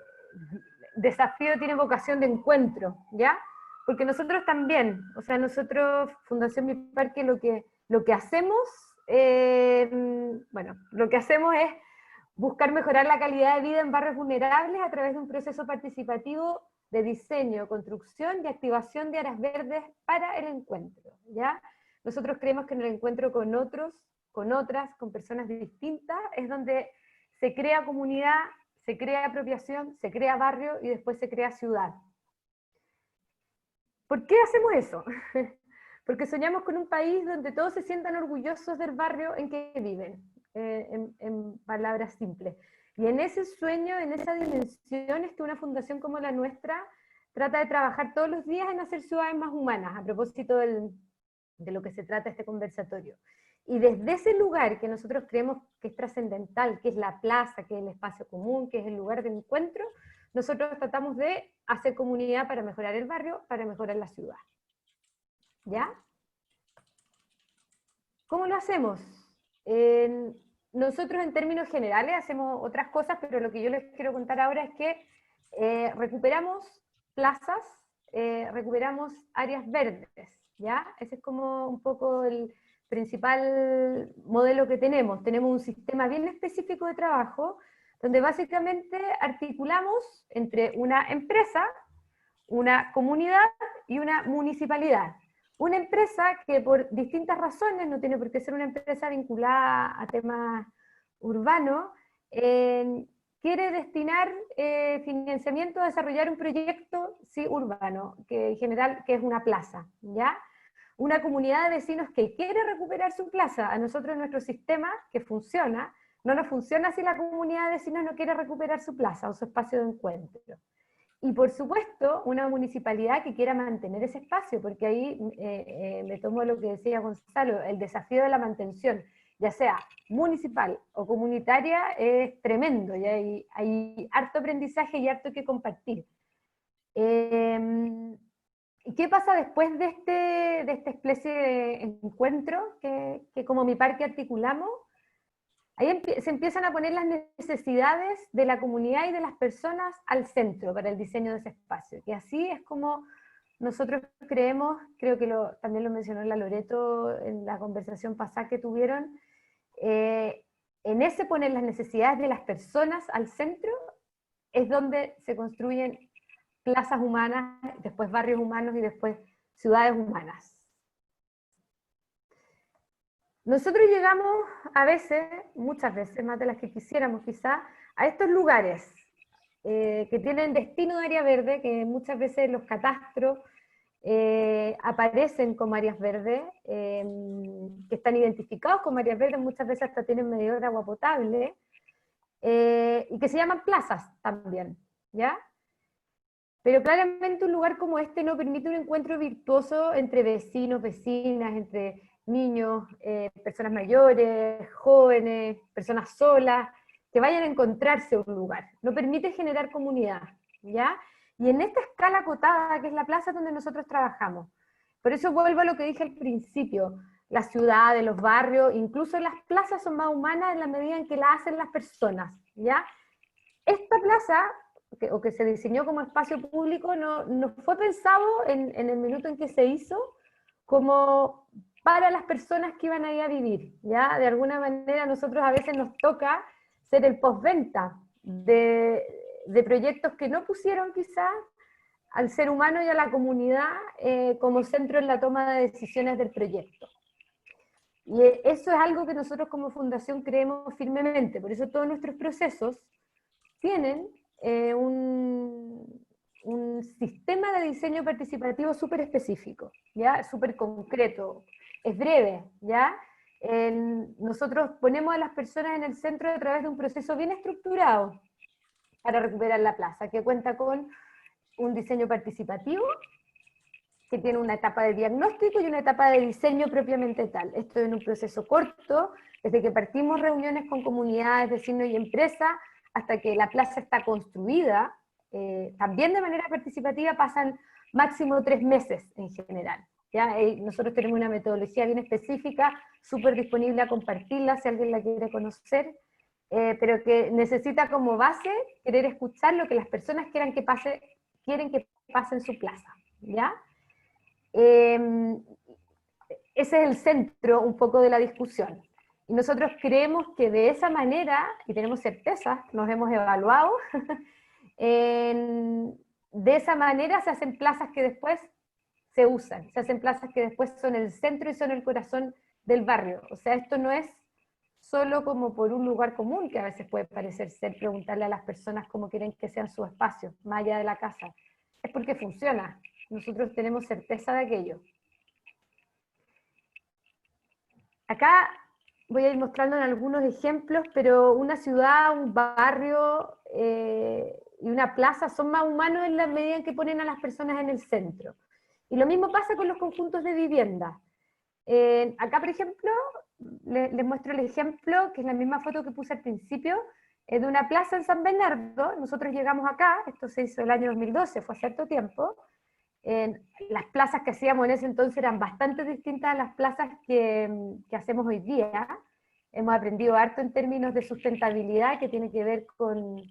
desafío tiene vocación de encuentro, ¿ya? Porque nosotros también, o sea, nosotros, Fundación Mi Parque, lo que hacemos, lo que hacemos es buscar mejorar la calidad de vida en barrios vulnerables a través de un proceso participativo de diseño, construcción y activación de áreas verdes para el encuentro, ¿ya? Nosotros creemos que en el encuentro con otros, con otras, con personas distintas, es donde se crea comunidad, se crea apropiación, se crea barrio y después se crea ciudad. ¿Por qué hacemos eso? Porque soñamos con un país donde todos se sientan orgullosos del barrio en que viven, en palabras simples. Y en ese sueño, en esa dimensión, es que una fundación como la nuestra trata de trabajar todos los días en hacer ciudades más humanas, a propósito de lo que se trata este conversatorio. Y desde ese lugar que nosotros creemos que es trascendental, que es la plaza, que es el espacio común, que es el lugar de encuentro, nosotros tratamos de hacer comunidad para mejorar el barrio, para mejorar la ciudad. ¿Ya? ¿Cómo lo hacemos? Nosotros en términos generales hacemos otras cosas, pero lo que yo les quiero contar ahora es que recuperamos plazas, recuperamos áreas verdes, ¿ya? Ese es como un poco el principal modelo que tenemos. Tenemos un sistema bien específico de trabajo, donde básicamente articulamos entre una empresa, una comunidad y una municipalidad. Una empresa que por distintas razones, no tiene por qué ser una empresa vinculada a temas urbanos, quiere destinar financiamiento a desarrollar un proyecto sí, urbano, que en general que es una plaza, ¿ya? Una comunidad de vecinos que quiere recuperar su plaza. A nosotros nuestro sistema, que funciona, no nos funciona si la comunidad de vecinos no quiere recuperar su plaza o su espacio de encuentro. Y por supuesto, una municipalidad que quiera mantener ese espacio, porque ahí me tomo lo que decía Gonzalo, el desafío de la mantención, ya sea municipal o comunitaria, es tremendo, y hay harto aprendizaje y harto que compartir. ¿Y qué pasa después de esta especie de encuentro que como Mi Parque articulamos? Ahí se empiezan a poner las necesidades de la comunidad y de las personas al centro para el diseño de ese espacio. Y así es como nosotros creemos, creo que también lo mencionó la Loreto en la conversación pasada que tuvieron, en ese poner las necesidades de las personas al centro es donde se construyen plazas humanas, después barrios humanos y después ciudades humanas. Nosotros llegamos a veces, muchas veces, más de las que quisiéramos quizá, a estos lugares que tienen destino de área verde, que muchas veces los catastros aparecen como áreas verdes, que están identificados como áreas verdes, muchas veces hasta tienen medidor de agua potable, y que se llaman plazas también, ¿ya? Pero claramente un lugar como este no permite un encuentro virtuoso entre vecinos, vecinas, entre niños, personas mayores, jóvenes, personas solas, que vayan a encontrarse un lugar. No permite generar comunidad, ¿ya? Y en esta escala acotada, que es la plaza donde nosotros trabajamos. Por eso vuelvo a lo que dije al principio, las ciudades, los barrios, incluso las plazas son más humanas en la medida en que la hacen las personas, ¿ya? Esta plaza, o que se diseñó como espacio público, no fue pensado en el minuto en que se hizo como para las personas que iban ahí a vivir, ¿ya? De alguna manera a nosotros a veces nos toca ser el postventa de proyectos que no pusieron quizás al ser humano y a la comunidad como centro en la toma de decisiones del proyecto. Y eso es algo que nosotros como fundación creemos firmemente, por eso todos nuestros procesos tienen un sistema de diseño participativo súper específico, ¿ya? Súper concreto, es breve, ¿ya? Nosotros ponemos a las personas en el centro a través de un proceso bien estructurado para recuperar la plaza, que cuenta con un diseño participativo, que tiene una etapa de diagnóstico y una etapa de diseño propiamente tal. Esto es en un proceso corto, desde que partimos reuniones con comunidades, vecinos y empresas, hasta que la plaza está construida, también de manera participativa pasan máximo 3 meses en general. ¿Ya? Nosotros tenemos una metodología bien específica, súper disponible a compartirla si alguien la quiere conocer, pero que necesita como base querer escuchar lo que las personas quieren que pase en su plaza. ¿Ya? Ese es el centro un poco de la discusión. Y nosotros creemos que de esa manera, y tenemos certeza, nos hemos evaluado, de esa manera se hacen plazas que después se usan, se hacen plazas que después son el centro y son el corazón del barrio. O sea, esto no es solo como por un lugar común, que a veces puede parecer ser preguntarle a las personas cómo quieren que sean sus espacios, más allá de la casa. Es porque funciona. Nosotros tenemos certeza de aquello. Acá voy a ir mostrando en algunos ejemplos, pero una ciudad, un barrio y una plaza son más humanos en la medida en que ponen a las personas en el centro. Y lo mismo pasa con los conjuntos de vivienda. Acá, por ejemplo, les muestro el ejemplo, que es la misma foto que puse al principio, de una plaza en San Bernardo. Nosotros llegamos acá, esto se hizo el año 2012, fue hace cierto tiempo, Las plazas que hacíamos en ese entonces eran bastante distintas a las plazas que hacemos hoy día. Hemos aprendido harto en términos de sustentabilidad, que tiene que ver con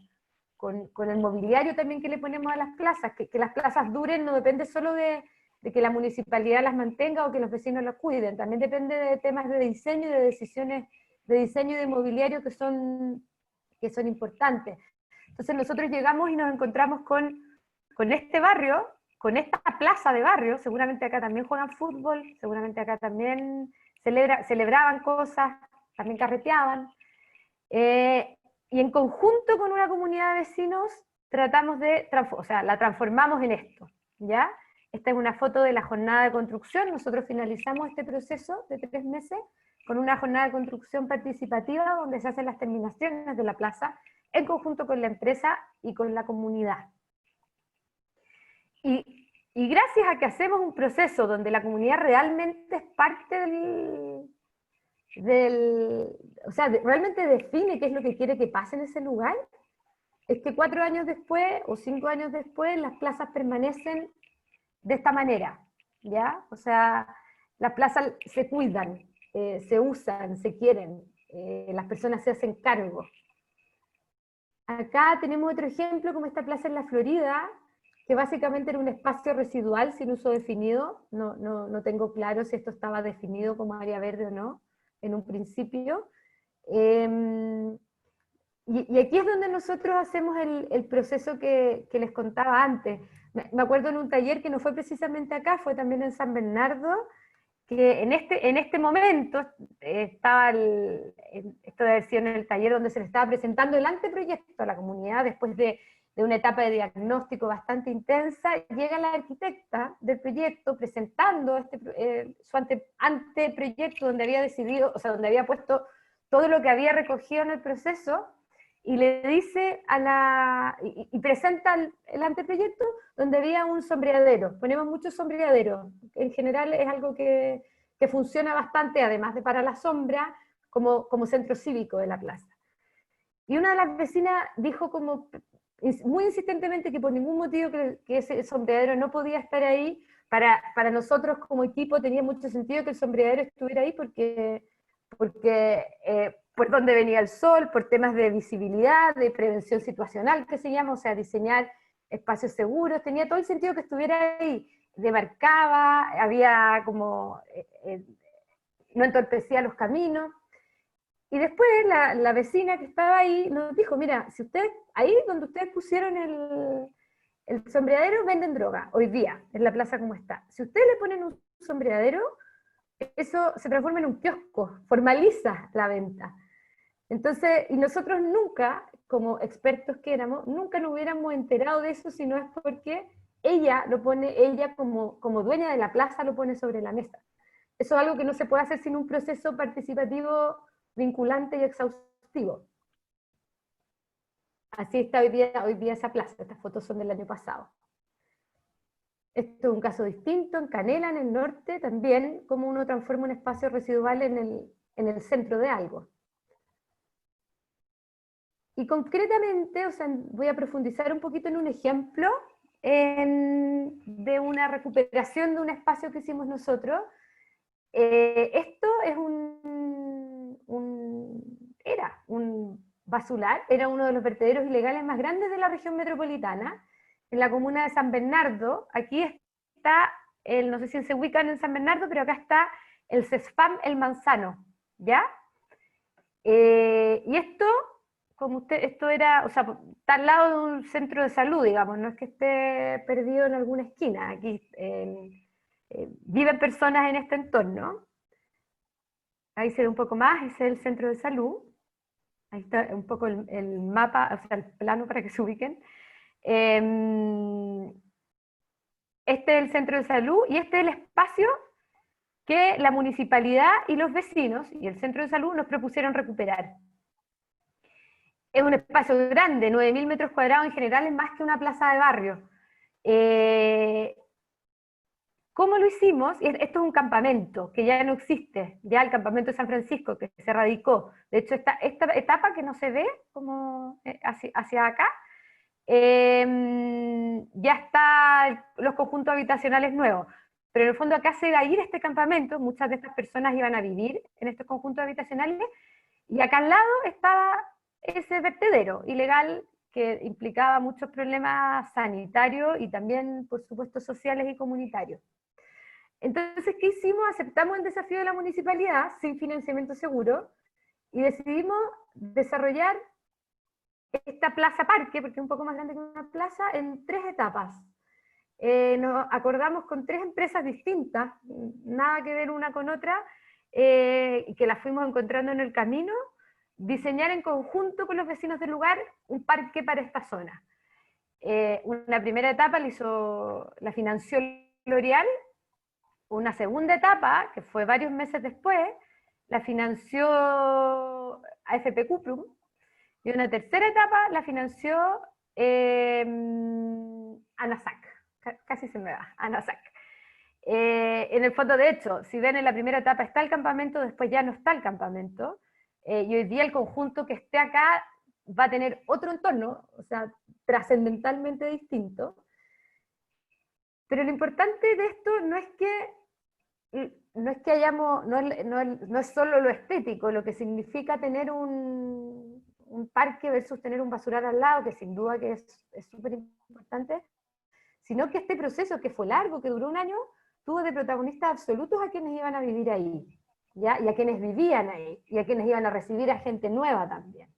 el mobiliario también que le ponemos a las plazas, que las plazas duren no depende solo de que la municipalidad las mantenga o que los vecinos las cuiden, también depende de temas de diseño y de decisiones de diseño y de mobiliario que son importantes. Entonces nosotros llegamos y nos encontramos con este barrio, con esta plaza de barrio, seguramente acá también juegan fútbol, seguramente acá también celebraban cosas, también carreteaban, y en conjunto con una comunidad de vecinos tratamos la transformamos en esto, ¿ya? Esta es una foto de la jornada de construcción. Nosotros finalizamos este proceso de 3 meses con una jornada de construcción participativa donde se hacen las terminaciones de la plaza en conjunto con la empresa y con la comunidad. Y gracias a que hacemos un proceso donde la comunidad realmente es parte realmente define qué es lo que quiere que pase en ese lugar, es que 4 años después o 5 años después las plazas permanecen de esta manera, ¿ya? O sea, las plazas se cuidan, se usan, se quieren, las personas se hacen cargo. Acá tenemos otro ejemplo, como esta plaza en la Florida, que básicamente era un espacio residual sin uso definido. No tengo claro si esto estaba definido como área verde o no, en un principio. Y aquí es donde nosotros hacemos el proceso que les contaba antes. Me acuerdo en un taller que no fue precisamente acá, fue también en San Bernardo, que en este momento estaba esto de haber sido en el taller donde se le estaba presentando el anteproyecto a la comunidad después de una etapa de diagnóstico bastante intensa. Llega la arquitecta del proyecto presentando su anteproyecto donde había decidido, o sea, donde había puesto todo lo que había recogido en el proceso, y le dice y presenta el anteproyecto donde había un sombreadero. Ponemos muchos sombreaderos, en general es algo que funciona bastante, además de para la sombra, como centro cívico de la plaza. Y una de las vecinas dijo muy insistentemente que por ningún motivo que ese sombreadero no podía estar ahí. Para nosotros como equipo tenía mucho sentido que el sombreadero estuviera ahí porque por donde venía el sol, por temas de visibilidad, de prevención situacional, que se llama, o sea, diseñar espacios seguros, tenía todo el sentido que estuviera ahí, demarcaba, había como, no entorpecía los caminos. Y después la vecina que estaba ahí nos dijo, mira, si ustedes, ahí donde ustedes pusieron el sombreadero, venden droga, hoy día, en la plaza como está. Si ustedes le ponen un sombreadero, eso se transforma en un kiosco, formaliza la venta. Entonces, y nosotros nunca, como expertos que éramos, nunca nos hubiéramos enterado de eso si no es porque ella como dueña de la plaza lo pone sobre la mesa. Eso es algo que no se puede hacer sin un proceso participativo vinculante y exhaustivo. Así está hoy día esa plaza. Estas fotos son del año pasado. Esto es un caso distinto, en Canela, en el norte, también, como uno transforma un espacio residual en el centro de algo. Y concretamente, o sea, voy a profundizar un poquito en un ejemplo de una recuperación de un espacio que hicimos nosotros. Esto es era un basular, era uno de los vertederos ilegales más grandes de la región metropolitana, en la comuna de San Bernardo. Aquí está, no sé si se ubican en San Bernardo, pero acá está el CESFAM El Manzano, ¿ya? Y esto, esto era, o sea, está al lado de un centro de salud, digamos, no es que esté perdido en alguna esquina, aquí viven personas en este entorno. Ahí se ve un poco más, ese es el centro de salud. Ahí está un poco el mapa, o sea, el plano para que se ubiquen. Este es el centro de salud y este es el espacio que la municipalidad y los vecinos y el centro de salud nos propusieron recuperar. Es un espacio grande, 9.000 metros cuadrados, en general es más que una plaza de barrio. ¿Cómo lo hicimos? Esto es un campamento que ya no existe, ya el campamento de San Francisco, que se radicó. De hecho, esta etapa que no se ve como hacia acá, ya está los conjuntos habitacionales nuevos. Pero en el fondo acá se iba a ir este campamento, muchas de estas personas iban a vivir en estos conjuntos habitacionales, y acá al lado estaba ese vertedero ilegal que implicaba muchos problemas sanitarios y también, por supuesto, sociales y comunitarios. Entonces, ¿qué hicimos? Aceptamos el desafío de la municipalidad sin financiamiento seguro y decidimos desarrollar esta plaza parque, porque es un poco más grande que una plaza, en 3 etapas. Nos acordamos con 3 empresas distintas, nada que ver una con otra, y que las fuimos encontrando en el camino, diseñar en conjunto con los vecinos del lugar un parque para esta zona. Una primera etapa la financió L'Oréal, una segunda etapa, que fue varios meses después, la financió AFP Cuprum, y una tercera etapa la financió ANASAC, casi se me va, ANASAC. En el fondo, de hecho, si ven en la primera etapa está el campamento, después ya no está el campamento, y hoy día el conjunto que esté acá va a tener otro entorno, o sea, trascendentalmente distinto. Pero lo importante de esto no es solo lo estético, lo que significa tener un parque versus tener un basural al lado, que sin duda que es súper importante, sino que este proceso, que fue largo, que duró un año, tuvo de protagonistas absolutos a quienes iban a vivir ahí, ¿ya? Y a quienes vivían ahí, y a quienes iban a recibir a gente nueva también.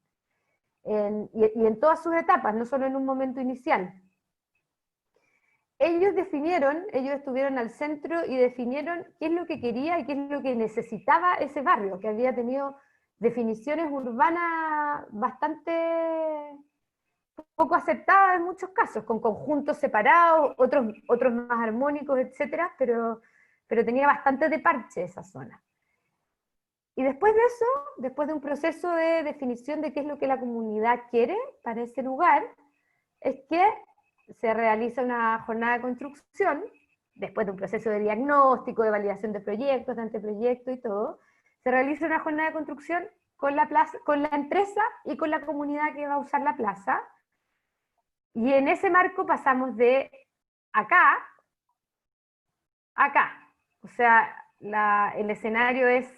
Y en todas sus etapas, no solo en un momento inicial. Ellos estuvieron al centro y definieron qué es lo que quería y qué es lo que necesitaba ese barrio, que había tenido definiciones urbanas bastante poco aceptadas en muchos casos, con conjuntos separados, otros más armónicos, etcétera, pero tenía bastante de parche esa zona. Y después de eso, después de un proceso de definición de qué es lo que la comunidad quiere para ese lugar, es que se realiza una jornada de construcción, después de un proceso de diagnóstico, de validación de proyectos, de anteproyectos y todo, se realiza una jornada de construcción con la empresa y con la comunidad que va a usar la plaza, y en ese marco pasamos de acá a acá. O sea, el escenario es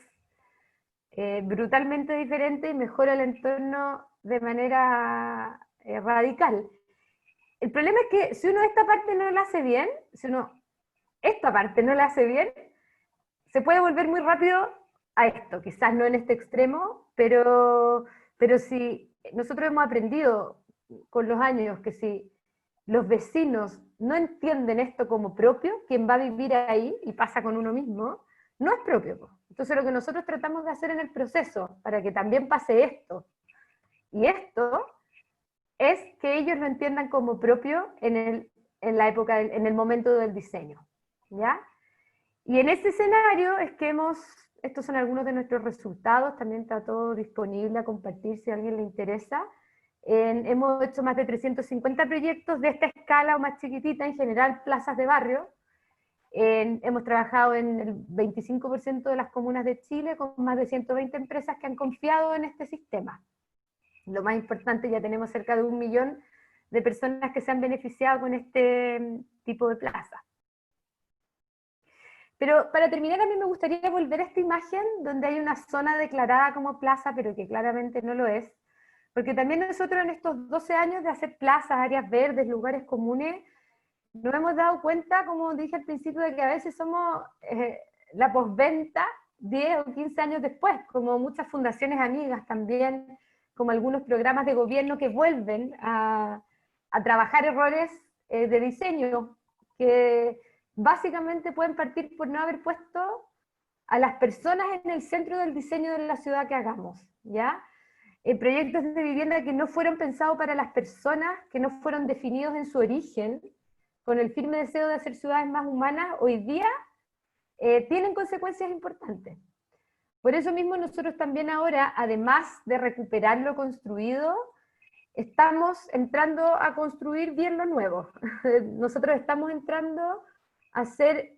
brutalmente diferente y mejora el entorno de manera radical. El problema es que si uno esta parte no la hace bien, se puede volver muy rápido a esto, quizás no en este extremo, pero si nosotros hemos aprendido con los años que si los vecinos no entienden esto como propio, quien va a vivir ahí, y pasa con uno mismo, no es propio. Entonces lo que nosotros tratamos de hacer en el proceso, para que también pase esto, y esto, es que ellos lo entiendan como propio en el momento del diseño, ¿ya? Y en ese escenario es que estos son algunos de nuestros resultados, también está todo disponible a compartir si a alguien le interesa. Hemos hecho más de 350 proyectos de esta escala o más chiquitita, en general plazas de barrio. Hemos trabajado en el 25% de las comunas de Chile, con más de 120 empresas que han confiado en este sistema. Lo más importante, ya tenemos cerca de 1 millón de personas que se han beneficiado con este tipo de plaza. Pero para terminar, a mí me gustaría volver a esta imagen donde hay una zona declarada como plaza, pero que claramente no lo es, porque también nosotros en estos 12 años de hacer plazas, áreas verdes, lugares comunes, nos hemos dado cuenta, como dije al principio, de que a veces somos la postventa 10 o 15 años después, como muchas fundaciones amigas también, como algunos programas de gobierno que vuelven a trabajar errores de diseño, que básicamente pueden partir por no haber puesto a las personas en el centro del diseño de la ciudad que hagamos, ¿ya? Proyectos de vivienda que no fueron pensados para las personas, que no fueron definidos en su origen, con el firme deseo de hacer ciudades más humanas, hoy día tienen consecuencias importantes. Por eso mismo nosotros también ahora, además de recuperar lo construido, estamos entrando a construir bien lo nuevo. Nosotros estamos entrando a hacer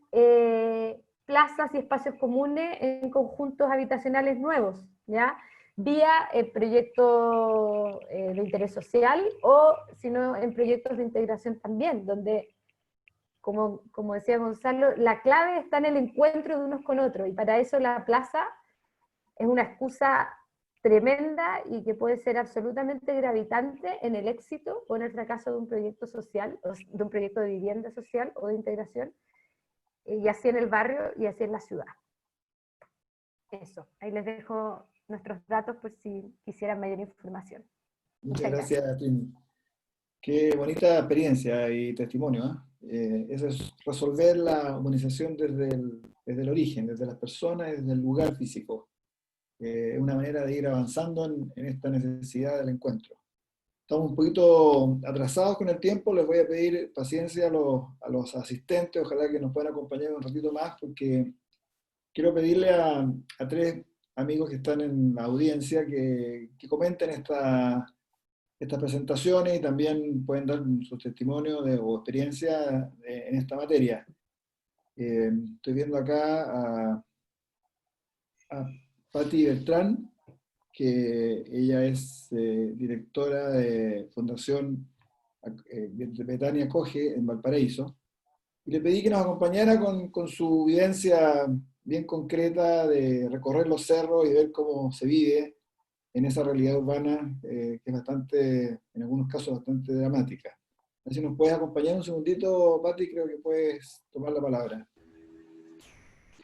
plazas y espacios comunes en conjuntos habitacionales nuevos, ¿ya? vía proyectos de interés social, o si no, en proyectos de integración también, donde, como decía Gonzalo, la clave está en el encuentro de unos con otros, y para eso la plaza es una excusa tremenda y que puede ser absolutamente gravitante en el éxito o en el fracaso de un proyecto social, o de un proyecto de vivienda social o de integración, y así en el barrio y así en la ciudad. Eso, ahí les dejo nuestros datos por si quisieran mayor información. Muchas gracias, Trini. Qué bonita experiencia y testimonio, ¿eh? Eso es resolver la humanización desde el origen, desde las personas, desde el lugar físico. Es una manera de ir avanzando en esta necesidad del encuentro. Estamos un poquito atrasados con el tiempo, les voy a pedir paciencia a los asistentes, ojalá que nos puedan acompañar un ratito más, porque quiero pedirle a 3 amigos que están en la audiencia que comenten estas presentaciones y también pueden dar su testimonio o experiencia en esta materia. Estoy viendo acá a Patti Beltrán, que ella es directora de Fundación Betania Acoge en Valparaíso, y le pedí que nos acompañara con su vivencia bien concreta de recorrer los cerros y ver cómo se vive en esa realidad urbana que es bastante, en algunos casos, bastante dramática. A ver si nos puedes acompañar un segundito, Patti, creo que puedes tomar la palabra.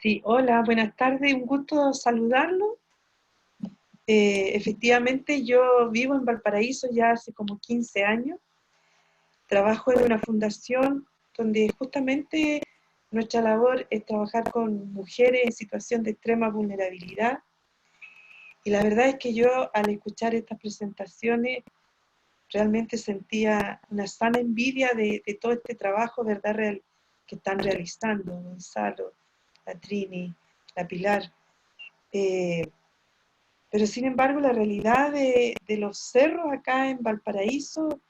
Sí, hola, buenas tardes, un gusto saludarlo. Efectivamente, yo vivo en Valparaíso ya hace como 15 años. Trabajo en una fundación donde justamente nuestra labor es trabajar con mujeres en situación de extrema vulnerabilidad. Y la verdad es que yo, al escuchar estas presentaciones, realmente sentía una sana envidia de todo este trabajo, ¿verdad?, que están realizando Gonzalo, la Trini, la Pilar. Pero sin embargo, la realidad de los cerros acá en Valparaíso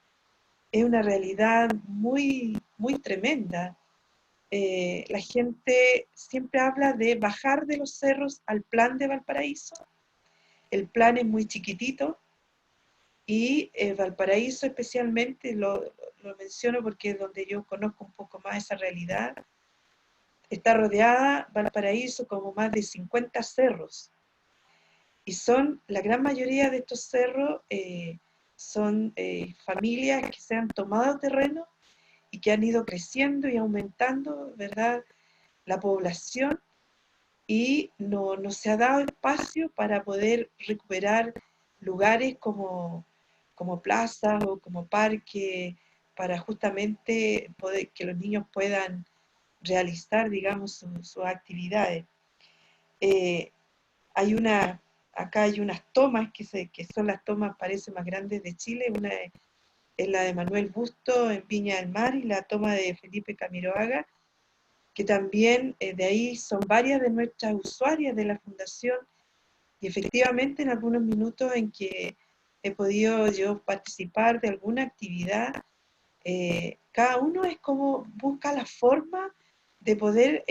es una realidad muy, muy tremenda. La gente siempre habla de bajar de los cerros al plan de Valparaíso. El plan es muy chiquitito y Valparaíso especialmente, lo menciono porque es donde yo conozco un poco más esa realidad. Está rodeada Valparaíso como más de 50 cerros. Y la gran mayoría de estos cerros son familias que se han tomado terreno y que han ido creciendo y aumentando, ¿verdad?, la población, y no se ha dado espacio para poder recuperar lugares como plazas o como parques, para justamente poder que los niños puedan realizar, digamos, sus actividades. Acá hay unas tomas que son las tomas, parece, más grandes de Chile. Una es la de Manuel Busto en Viña del Mar y la toma de Felipe Camiroaga, que también de ahí son varias de nuestras usuarias de la fundación, y efectivamente en algunos minutos en que he podido yo participar de alguna actividad, cada uno es como busca la forma de poder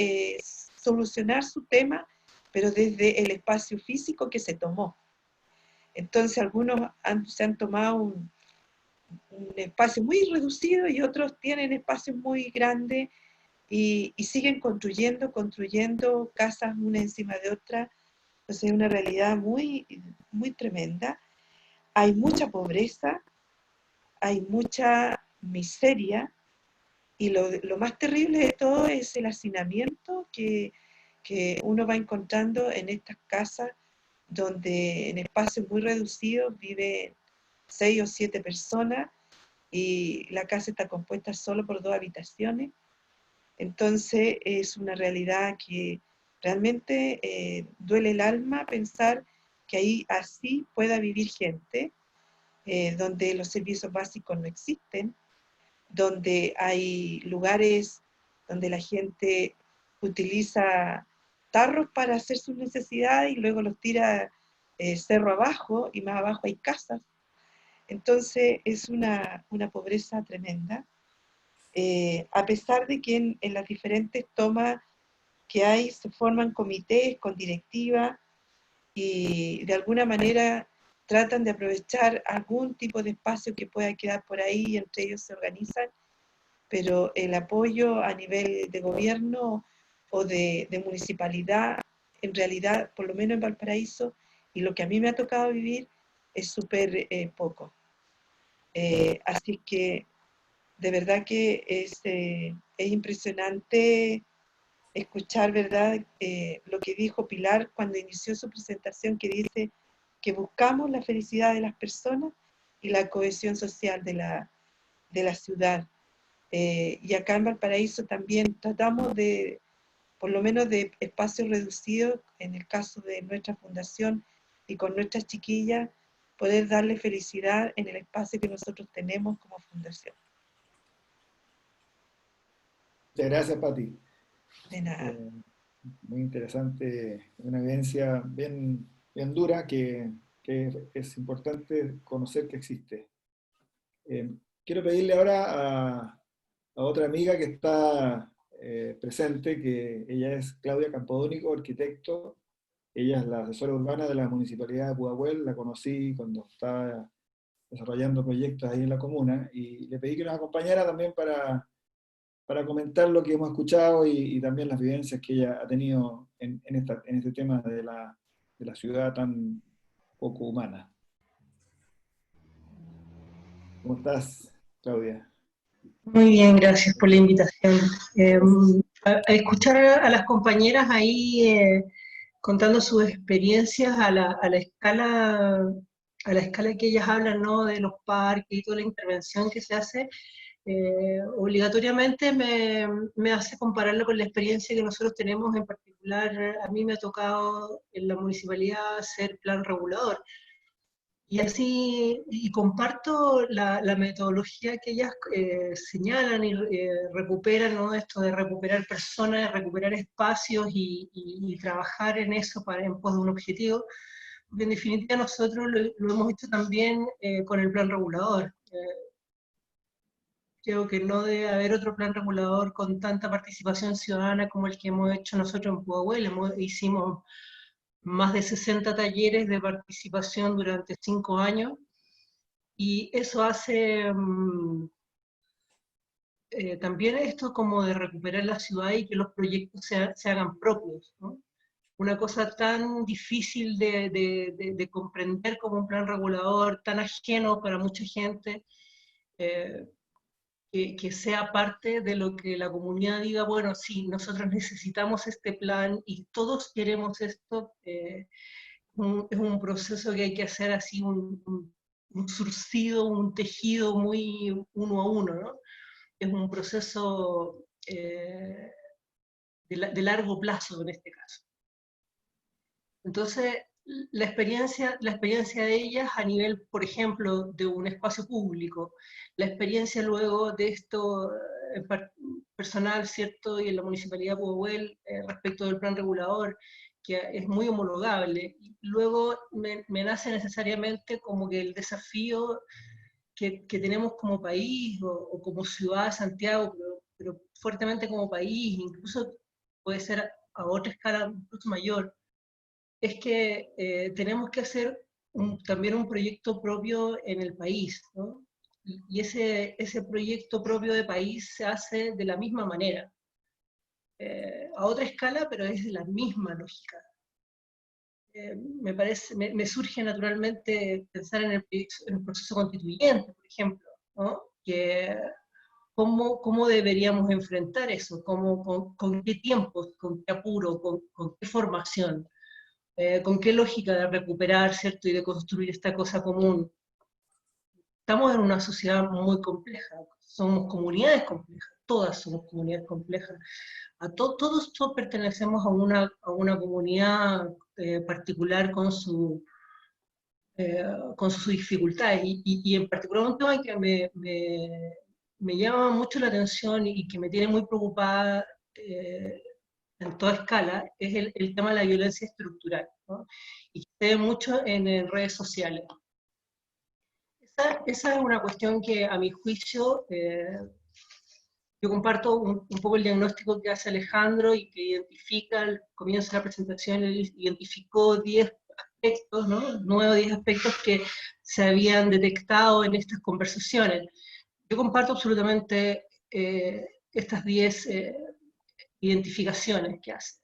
solucionar su tema, pero desde el espacio físico que se tomó. Entonces algunos se han tomado un espacio muy reducido y otros tienen espacios muy grandes y siguen construyendo casas una encima de otra. Entonces es una realidad muy, muy tremenda. Hay mucha pobreza, hay mucha miseria, y lo más terrible de todo es el hacinamiento que uno va encontrando en estas casas, donde en espacios muy reducidos viven 6 o 7 personas y la casa está compuesta solo por 2 habitaciones. Entonces es una realidad que realmente duele el alma pensar que ahí así pueda vivir gente, donde los servicios básicos no existen, donde hay lugares donde la gente utiliza tarros para hacer sus necesidades y luego los tira cerro abajo, y más abajo hay casas. Entonces es una pobreza tremenda. A pesar de que en las diferentes tomas que hay se forman comités con directiva, y de alguna manera tratan de aprovechar algún tipo de espacio que pueda quedar por ahí y entre ellos se organizan, pero el apoyo a nivel de gobierno o de municipalidad, en realidad, por lo menos en Valparaíso, y lo que a mí me ha tocado vivir, es súper poco. Así que de verdad que es impresionante escuchar, ¿verdad?, lo que dijo Pilar cuando inició su presentación, que dice que buscamos la felicidad de las personas y la cohesión social de la ciudad. Y acá en Valparaíso también tratamos de, por lo menos de espacios reducidos, en el caso de nuestra fundación y con nuestras chiquillas, poder darle felicidad en el espacio que nosotros tenemos como fundación. Muchas gracias, Pati. De nada. Muy interesante, una evidencia bien, bien dura que es importante conocer que existe. Quiero pedirle ahora a otra amiga que está presente, que ella es Claudia Campodónico, arquitecto. Ella es la asesora urbana de la Municipalidad de Pudahuel, la conocí cuando estaba desarrollando proyectos ahí en la comuna, y le pedí que nos acompañara también para comentar lo que hemos escuchado y también las vivencias que ella ha tenido en este tema de la ciudad tan poco humana. ¿Cómo estás, Claudia? Muy bien, gracias por la invitación. A escuchar a las compañeras ahí contando sus experiencias a la escala que ellas hablan, ¿no?, de los parques y toda la intervención que se hace, obligatoriamente me hace compararlo con la experiencia que nosotros tenemos. En particular, a mí me ha tocado en la municipalidad ser plan regulador. Y así, y comparto la metodología que ellas señalan y recuperan, ¿no?, esto de recuperar personas, recuperar espacios y trabajar en eso en pos de un objetivo. Porque en definitiva nosotros lo hemos hecho también con el plan regulador. Creo que no debe haber otro plan regulador con tanta participación ciudadana como el que hemos hecho nosotros en Pudahuel. Hicimos más de 60 talleres de participación durante 5 años, y eso hace también esto como de recuperar la ciudad y que los proyectos se hagan propios, ¿no? Una cosa tan difícil de comprender como un plan regulador, tan ajeno para mucha gente, que sea parte de lo que la comunidad diga, bueno, sí, nosotros necesitamos este plan y todos queremos esto. Es un proceso que hay que hacer así, un surcido, un tejido muy uno a uno, ¿no? Es un proceso de largo plazo en este caso. Entonces, la experiencia de ellas a nivel, por ejemplo, de un espacio público, la experiencia luego de esto personal, ¿cierto?, y en la Municipalidad de Pudahuel respecto del plan regulador, que es muy homologable. Y luego me nace necesariamente como que el desafío que tenemos como país o como ciudad de Santiago, pero fuertemente como país, incluso puede ser a otra escala incluso mayor, es que tenemos que hacer también un proyecto propio en el país, ¿no? Y ese proyecto propio de país se hace de la misma manera, a otra escala, pero es de la misma lógica. Me surge naturalmente pensar en el proceso constituyente, por ejemplo, ¿no? Que ¿cómo deberíamos enfrentar eso? ¿Con qué tiempos? ¿Con qué apuro? ¿Con qué formación? ¿Con qué lógica de recuperar, ¿cierto?, y de construir esta cosa común? Estamos en una sociedad muy compleja, somos comunidades complejas, todas somos comunidades complejas. Todos pertenecemos a una comunidad particular con sus dificultades, y en particular un tema que me llama mucho la atención y que me tiene muy preocupada en toda escala, es el tema de la violencia estructural, ¿no? Y que se ve mucho en redes sociales. Esa es una cuestión que, a mi juicio, yo comparto un poco el diagnóstico que hace Alejandro y que identifica, al comienzo de la presentación, él identificó 10 aspectos, ¿no? 9 o 10 aspectos que se habían detectado en estas conversaciones. Yo comparto absolutamente estas 10 identificaciones que hace.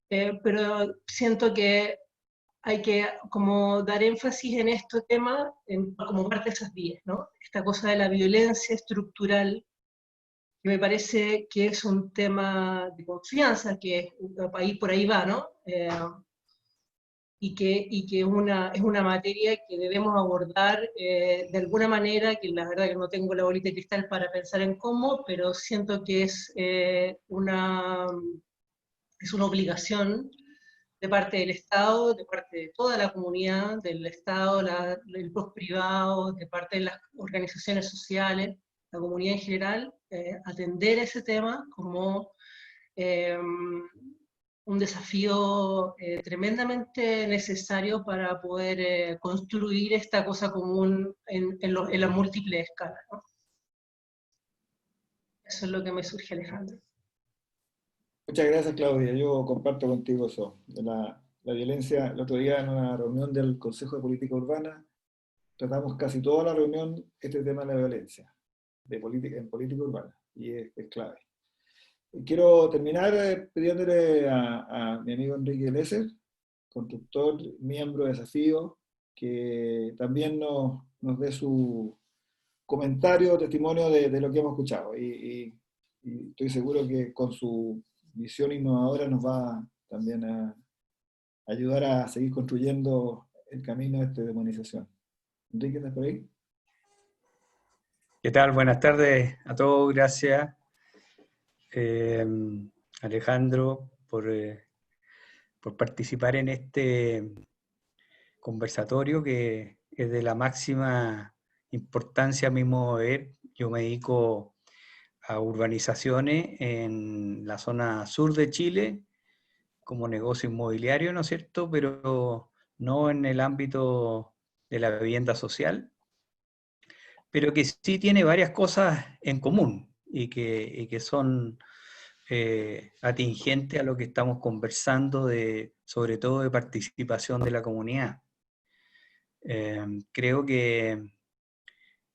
Pero siento que hay que como dar énfasis en este tema como parte de esas 10, ¿no? Esta cosa de la violencia estructural, que me parece que es un tema de confianza, que por ahí va, ¿no? Y que es una materia que debemos abordar de alguna manera, que la verdad que no tengo la bolita de cristal para pensar en cómo, pero siento que es una obligación de parte del Estado, de parte de toda la comunidad, del Estado, del privado, de parte de las organizaciones sociales, la comunidad en general, atender ese tema como un desafío tremendamente necesario para poder construir esta cosa común en la múltiple escala, ¿no? Eso es lo que me surge, Alejandro. Muchas gracias, Claudia. Yo comparto contigo eso. La violencia, el otro día en una reunión del Consejo de Política Urbana, tratamos casi toda la reunión este tema de la violencia en política urbana, y es clave. Quiero terminar pidiéndole a mi amigo Enrique Lesser, constructor, miembro de Desafío, que también nos dé su comentario, testimonio de lo que hemos escuchado. Y estoy seguro que con su visión innovadora nos va también a ayudar a seguir construyendo el camino de demonización. Enrique, ¿estás por ahí? ¿Qué tal? Buenas tardes a todos. Gracias, Alejandro, por participar en este conversatorio que es de la máxima importancia a mi modo de ver. Yo me dedico a urbanizaciones en la zona sur de Chile como negocio inmobiliario, ¿no es cierto? Pero no en el ámbito de la vivienda social, pero que sí tiene varias cosas en común y que son atingentes a lo que estamos conversando, sobre todo de participación de la comunidad. Creo que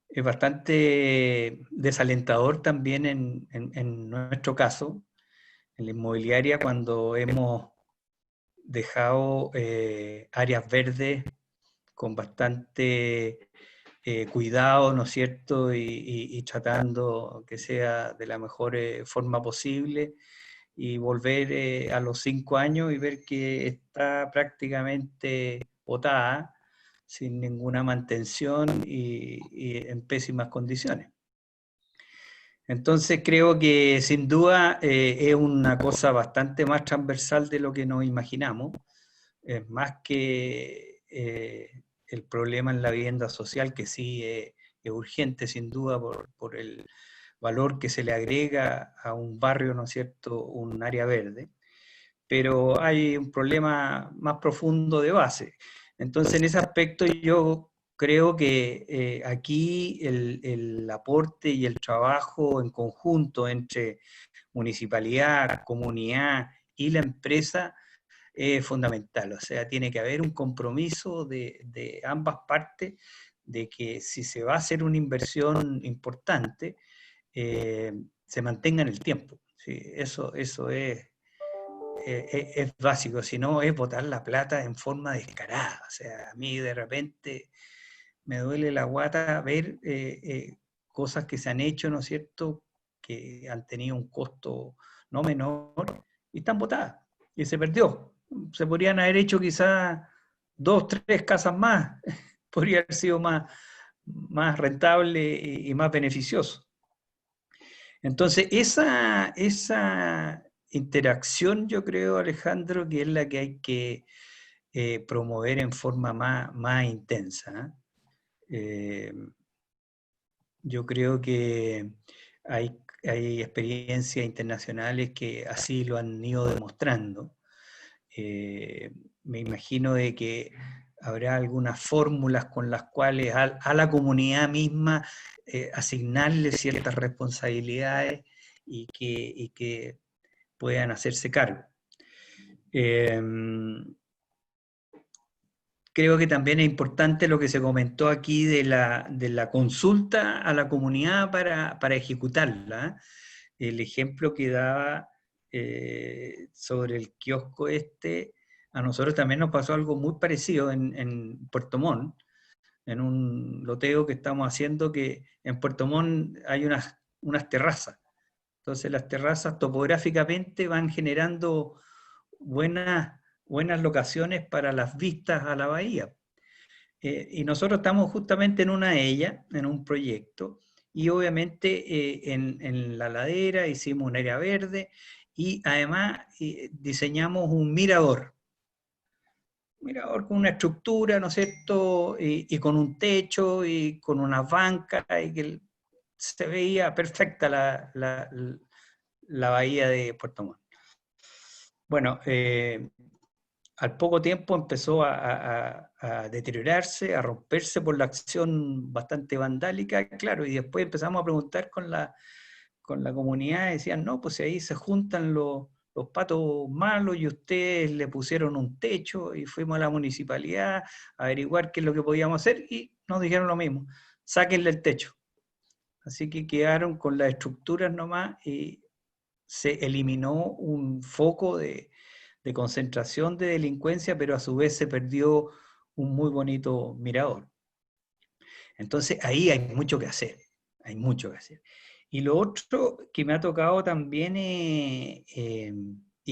es bastante desalentador también en nuestro caso, en la inmobiliaria, cuando hemos dejado áreas verdes con bastante cuidado, ¿no es cierto? Y tratando que sea de la mejor forma posible, y volver a los 5 años y ver que está prácticamente botada, sin ninguna mantención y en pésimas condiciones. Entonces creo que sin duda es una cosa bastante más transversal de lo que nos imaginamos, más que el problema en la vivienda social, que sí es urgente sin duda por el valor que se le agrega a un barrio, ¿no es cierto?, un área verde, pero hay un problema más profundo de base. Entonces, en ese aspecto yo creo que aquí el aporte y el trabajo en conjunto entre municipalidad, comunidad y la empresa es fundamental. O sea, tiene que haber un compromiso de ambas partes de que si se va a hacer una inversión importante, se mantenga en el tiempo. ¿Sí? Eso es básico, si no es botar la plata en forma descarada. O sea, a mí de repente me duele la guata ver cosas que se han hecho, ¿no es cierto?, que han tenido un costo no menor y están botadas, y se perdió. Se podrían haber hecho quizás 2, 3 casas más, podría haber sido más rentable y más beneficioso. Entonces, esa interacción, yo creo, Alejandro, que es la que hay que promover en forma más intensa. Yo creo que hay experiencias internacionales que así lo han ido demostrando. Me imagino de que habrá algunas fórmulas con las cuales a la comunidad misma asignarle ciertas responsabilidades y que puedan hacerse cargo. creo que también es importante lo que se comentó aquí de la consulta a la comunidad para ejecutarla. El ejemplo que daba sobre el kiosco a nosotros también nos pasó algo muy parecido en Puerto Montt, en un loteo que estamos haciendo, que en Puerto Montt hay unas terrazas. Entonces las terrazas topográficamente van generando buenas locaciones para las vistas a la bahía. Y nosotros estamos justamente en una de ellas, en un proyecto, y obviamente en la ladera hicimos un área verde, y además diseñamos un mirador con una estructura, ¿no es cierto?, y con un techo, y con unas bancas, y que se veía perfecta la bahía de Puerto Montt. Bueno, al poco tiempo empezó a deteriorarse, a romperse por la acción bastante vandálica, claro, y después empezamos a preguntar con la comunidad, y decían, no, pues ahí se juntan los patos malos y ustedes le pusieron un techo, y fuimos a la municipalidad a averiguar qué es lo que podíamos hacer, y nos dijeron lo mismo, sáquenle el techo. Así que quedaron con las estructuras nomás, y se eliminó un foco de concentración de delincuencia, pero a su vez se perdió un muy bonito mirador. Entonces ahí hay mucho que hacer, hay mucho que hacer. Y lo otro que me ha tocado también, y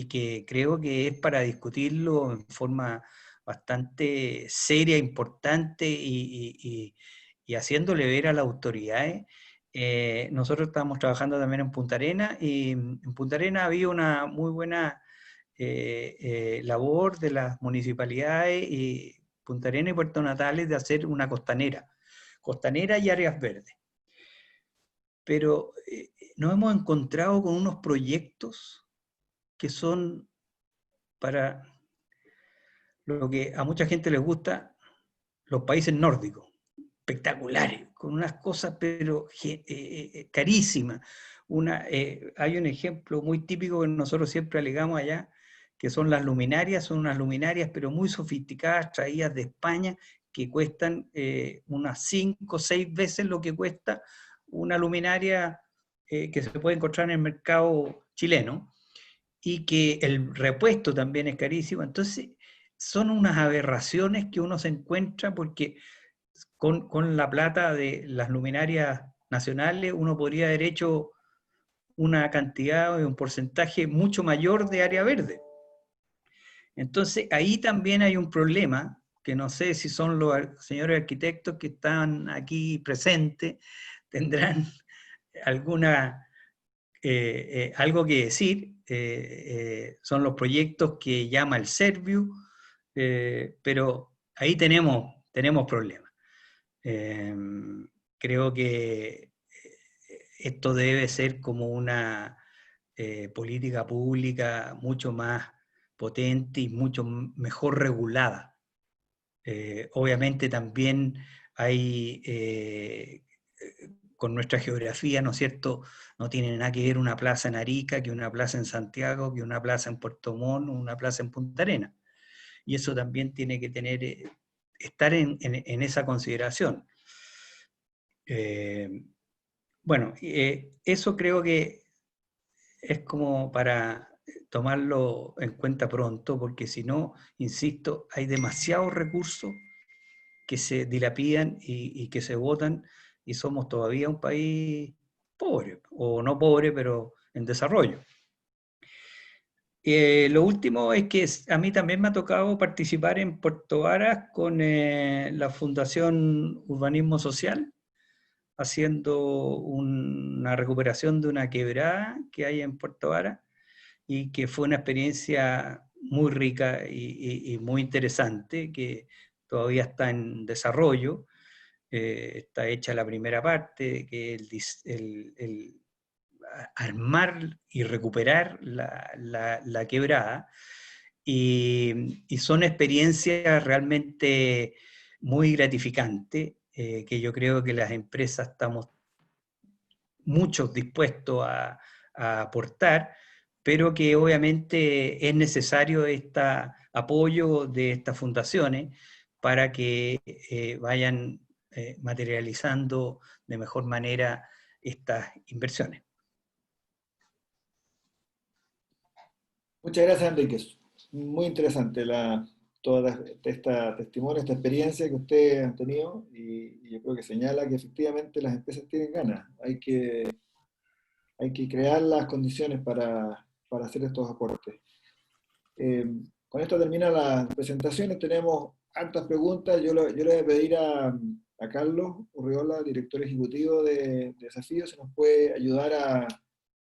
que creo que es para discutirlo en forma bastante seria, importante, y haciéndole ver a las autoridades, nosotros estamos trabajando también en Punta Arenas, y en Punta Arenas había una muy buena labor de las municipalidades y Punta Arenas y Puerto Natales de hacer una costanera y áreas verdes. Pero nos hemos encontrado con unos proyectos que son para lo que a mucha gente les gusta, los países nórdicos, espectaculares, con unas cosas pero carísimas. Hay un ejemplo muy típico que nosotros siempre alegamos allá, que son las luminarias, son unas luminarias pero muy sofisticadas, traídas de España, que cuestan unas 5 o 6 veces lo que cuesta una luminaria que se puede encontrar en el mercado chileno, y que el repuesto también es carísimo. Entonces, son unas aberraciones que uno se encuentra, porque con la plata de las luminarias nacionales uno podría haber hecho una cantidad o un porcentaje mucho mayor de área verde. Entonces, ahí también hay un problema, que no sé si son los señores arquitectos que están aquí presentes, tendrán algo que decir. Son los proyectos que llama el Serviu, pero ahí tenemos problemas. Creo que esto debe ser como una política pública mucho más potente y mucho mejor regulada. Obviamente también hay, con nuestra geografía, ¿no es cierto?, no tiene nada que ver una plaza en Arica que una plaza en Santiago, que una plaza en Puerto Montt, o una plaza en Punta Arenas. Y eso también tiene que estar en esa consideración. Bueno, eso creo que es como para tomarlo en cuenta pronto, porque si no, insisto, hay demasiados recursos que se dilapidan y que se botan, y somos todavía un país pobre, o no pobre, pero en desarrollo. Lo último es que a mí también me ha tocado participar en Puerto Varas con la Fundación Urbanismo Social, haciendo una recuperación de una quebrada que hay en Puerto Varas, y que fue una experiencia muy rica y muy interesante, que todavía está en desarrollo. Está hecha la primera parte, que el armar y recuperar la quebrada, y son experiencias realmente muy gratificantes, que yo creo que las empresas estamos muchos dispuestos a aportar, pero que obviamente es necesario este apoyo de estas fundaciones, para que vayan materializando de mejor manera estas inversiones. Muchas gracias, Enrique. Muy interesante toda esta testimonio, esta experiencia que ustedes han tenido, y yo creo que señala que efectivamente las empresas tienen ganas. Hay que crear las condiciones para hacer estos aportes. Con esto termina las presentaciones. Tenemos hartas preguntas. Yo le voy a pedir a Carlos Urriola, director ejecutivo de Desafío, si nos puede ayudar a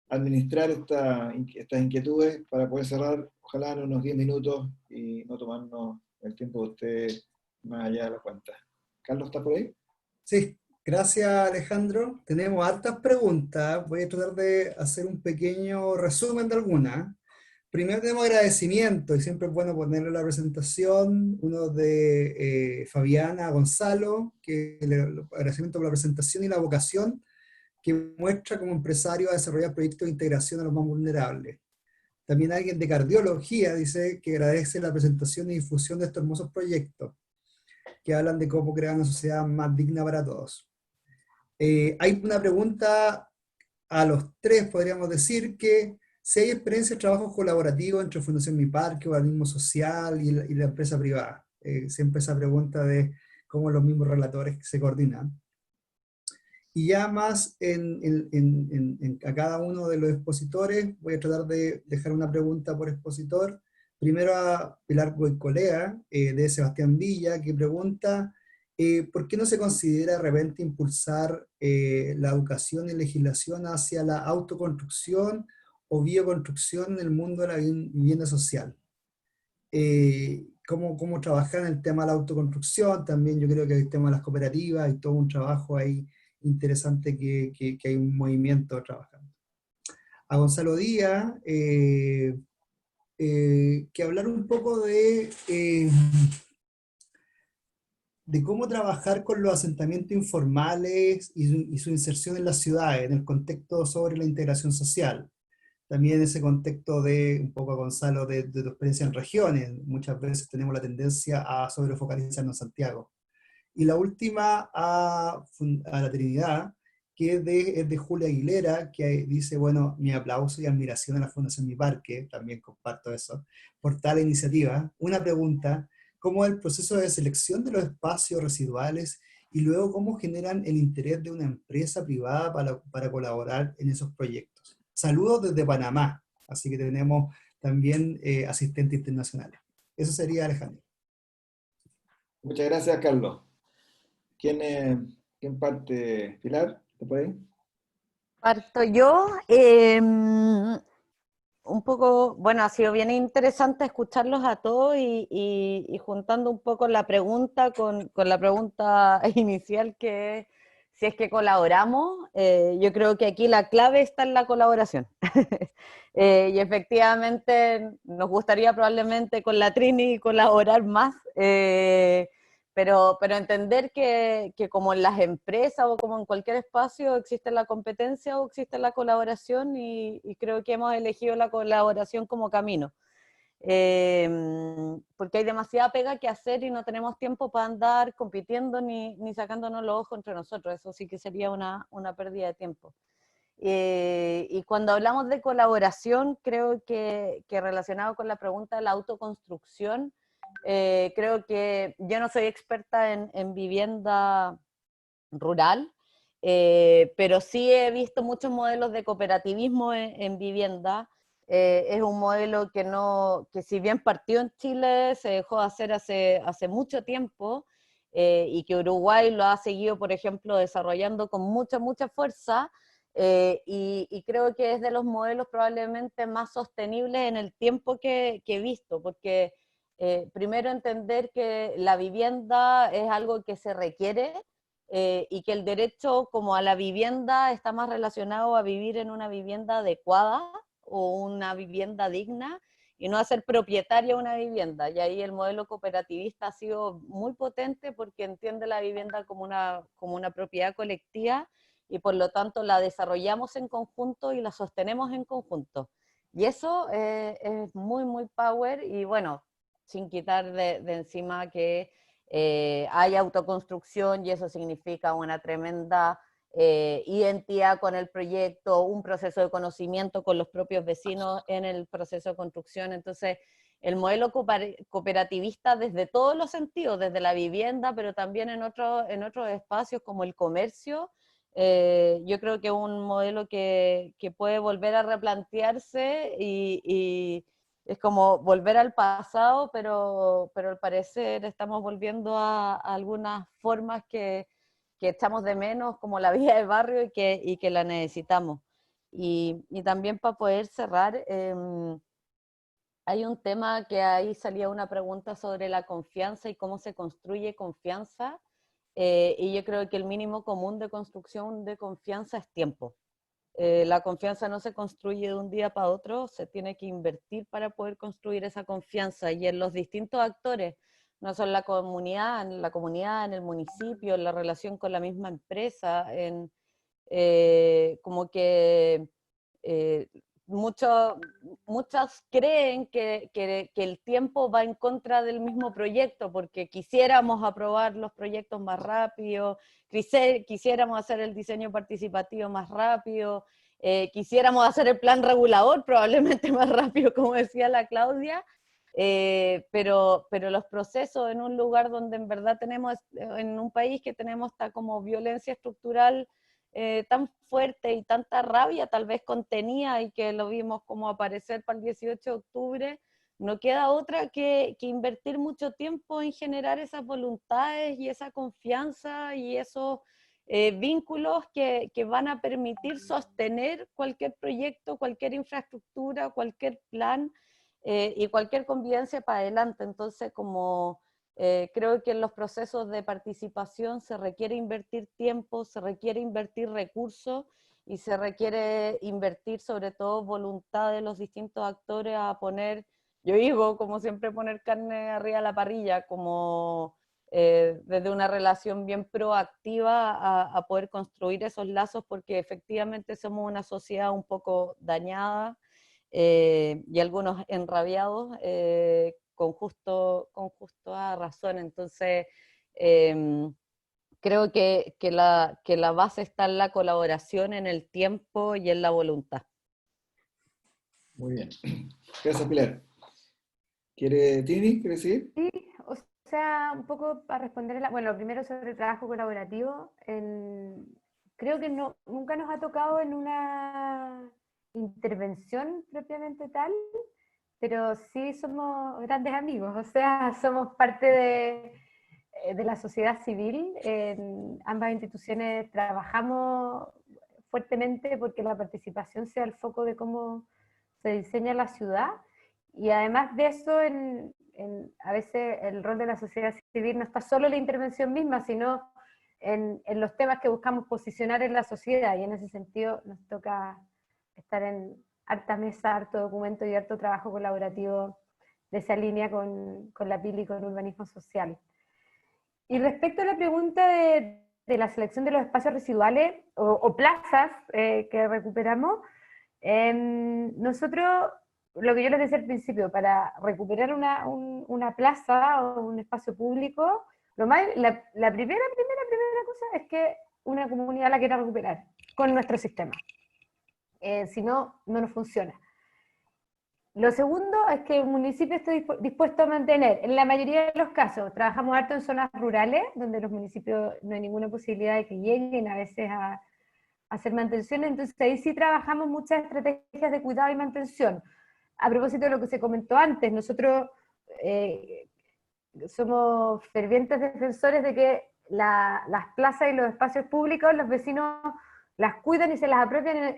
administrar estas inquietudes para poder cerrar, ojalá en unos 10 minutos, y no tomarnos el tiempo de ustedes más allá de la cuenta. Carlos, ¿está por ahí? Sí, gracias Alejandro. Tenemos hartas preguntas. Voy a tratar de hacer un pequeño resumen de algunas. Primero tenemos agradecimiento, y siempre es bueno ponerle la presentación, uno de Fabiana Gonzalo, que agradecimiento por la presentación y la vocación que muestra como empresario a desarrollar proyectos de integración a los más vulnerables. También alguien de cardiología dice que agradece la presentación y difusión de estos hermosos proyectos, que hablan de cómo crear una sociedad más digna para todos. Hay una pregunta a los tres, podríamos decir, que si hay experiencia de trabajo colaborativo entre Fundación Mi Parque, organismo social y la empresa privada. Siempre esa pregunta de cómo los mismos relatores se coordinan. Y ya más a cada uno de los expositores, voy a tratar de dejar una pregunta por expositor. Primero a Pilar Goicolea, de Sebastián Villa, que pregunta, ¿por qué no se considera de repente impulsar la educación y legislación hacia la autoconstrucción o bioconstrucción en el mundo de la vivienda social? Cómo trabajar en el tema de la autoconstrucción, también yo creo que el tema de las cooperativas, hay todo un trabajo ahí interesante que hay un movimiento trabajando. A Gonzalo Díaz, que hablar un poco de cómo trabajar con los asentamientos informales y su inserción en las ciudades, en el contexto sobre la integración social. También ese contexto de, un poco Gonzalo, de tu experiencia en regiones. Muchas veces tenemos la tendencia a sobrefocalizarnos en Santiago. Y la última a la Trinidad, que es de Julia Aguilera, que dice, bueno, mi aplauso y admiración a la Fundación Mi Parque, también comparto eso, por tal iniciativa. Una pregunta, ¿cómo es el proceso de selección de los espacios residuales y luego cómo generan el interés de una empresa privada para colaborar en esos proyectos? Saludos desde Panamá, así que tenemos también asistentes internacionales. Eso sería, Alejandro. Muchas gracias, Carlos. ¿Quién parte? ¿Pilar? ¿Te puede ir? Parto yo. Un poco, bueno, ha sido bien interesante escucharlos a todos y juntando un poco la pregunta con la pregunta inicial, que es si es que colaboramos. Yo creo que aquí la clave está en la colaboración. Y efectivamente nos gustaría probablemente con la Trini colaborar más, pero entender que como en las empresas o como en cualquier espacio existe la competencia o existe la colaboración, y creo que hemos elegido la colaboración como camino. Porque hay demasiada pega que hacer y no tenemos tiempo para andar compitiendo ni sacándonos los ojos entre nosotros. Eso sí que sería una pérdida de tiempo. Y cuando hablamos de colaboración, creo que relacionado con la pregunta de la autoconstrucción, creo que yo no soy experta en vivienda rural, pero sí he visto muchos modelos de cooperativismo en vivienda. Es un modelo que si bien partió en Chile, se dejó de hacer hace mucho tiempo, y que Uruguay lo ha seguido, por ejemplo, desarrollando con mucha fuerza, y creo que es de los modelos probablemente más sostenibles en el tiempo que he visto, porque primero entender que la vivienda es algo que se requiere, y que el derecho como a la vivienda está más relacionado a vivir en una vivienda adecuada o una vivienda digna, y no a ser propietario de una vivienda. Y ahí el modelo cooperativista ha sido muy potente porque entiende la vivienda como una propiedad colectiva, y por lo tanto la desarrollamos en conjunto y la sostenemos en conjunto. Y eso es muy power, y bueno, sin quitar de encima que hay autoconstrucción y eso significa una tremenda identidad con el proyecto, un proceso de conocimiento con los propios vecinos en el proceso de construcción. Entonces, el modelo cooperativista desde todos los sentidos, desde la vivienda, pero también en otros espacios como el comercio, yo creo que es un modelo que puede volver a replantearse y es como volver al pasado, pero al parecer estamos volviendo a algunas formas que echamos de menos, como la vida de barrio y que la necesitamos. Y también para poder cerrar, hay un tema que ahí salía una pregunta sobre la confianza y cómo se construye confianza, y yo creo que el mínimo común de construcción de confianza es tiempo. La confianza no se construye de un día para otro, se tiene que invertir para poder construir esa confianza, y en los distintos actores, no solo en la comunidad, en el municipio, en la relación con la misma empresa, como que muchas creen que el tiempo va en contra del mismo proyecto, porque quisiéramos aprobar los proyectos más rápido, quisiéramos hacer el diseño participativo más rápido, quisiéramos hacer el plan regulador probablemente más rápido, como decía la Claudia, pero los procesos en un lugar donde en verdad tenemos, en un país que tenemos esta como violencia estructural tan fuerte y tanta rabia tal vez contenida, y que lo vimos como aparecer para el 18 de octubre, no queda otra que invertir mucho tiempo en generar esas voluntades y esa confianza y esos vínculos que van a permitir sostener cualquier proyecto, cualquier infraestructura, cualquier plan y cualquier convivencia para adelante. Entonces, como creo que en los procesos de participación se requiere invertir tiempo, se requiere invertir recursos y se requiere invertir sobre todo voluntad de los distintos actores a poner, yo digo, como siempre, poner carne arriba de la parrilla, como desde una relación bien proactiva a poder construir esos lazos, porque efectivamente somos una sociedad un poco dañada y algunos enrabiados, con justa razón. Entonces, creo que la base está en la colaboración, en el tiempo y en la voluntad. Muy bien. Gracias, Pilar. Tini, quiere decir? Sí, o sea, un poco para responder, bueno, primero sobre el trabajo colaborativo, creo que nunca nos ha tocado en una intervención propiamente tal, pero sí somos grandes amigos, o sea, somos parte de la sociedad civil. En ambas instituciones trabajamos fuertemente porque la participación sea el foco de cómo se diseña la ciudad, y además de eso, a veces el rol de la sociedad civil no está solo en la intervención misma, sino en los temas que buscamos posicionar en la sociedad, y en ese sentido nos toca estar en harta mesa, harto documento y harto trabajo colaborativo de esa línea con la PIL y con urbanismo social. Y respecto a la pregunta de la selección de los espacios residuales o plazas que recuperamos, nosotros, lo que yo les decía al principio, para recuperar una plaza o un espacio público, la primera cosa es que una comunidad la quiera recuperar con nuestro sistema. Si no, no nos funciona. Lo segundo es que el municipio esté dispuesto a mantener, en la mayoría de los casos, trabajamos harto en zonas rurales, donde los municipios no hay ninguna posibilidad de que lleguen a veces a hacer mantención, entonces ahí sí trabajamos muchas estrategias de cuidado y mantención. A propósito de lo que se comentó antes, nosotros somos fervientes defensores de que las plazas y los espacios públicos, los vecinos las cuidan y se las apropian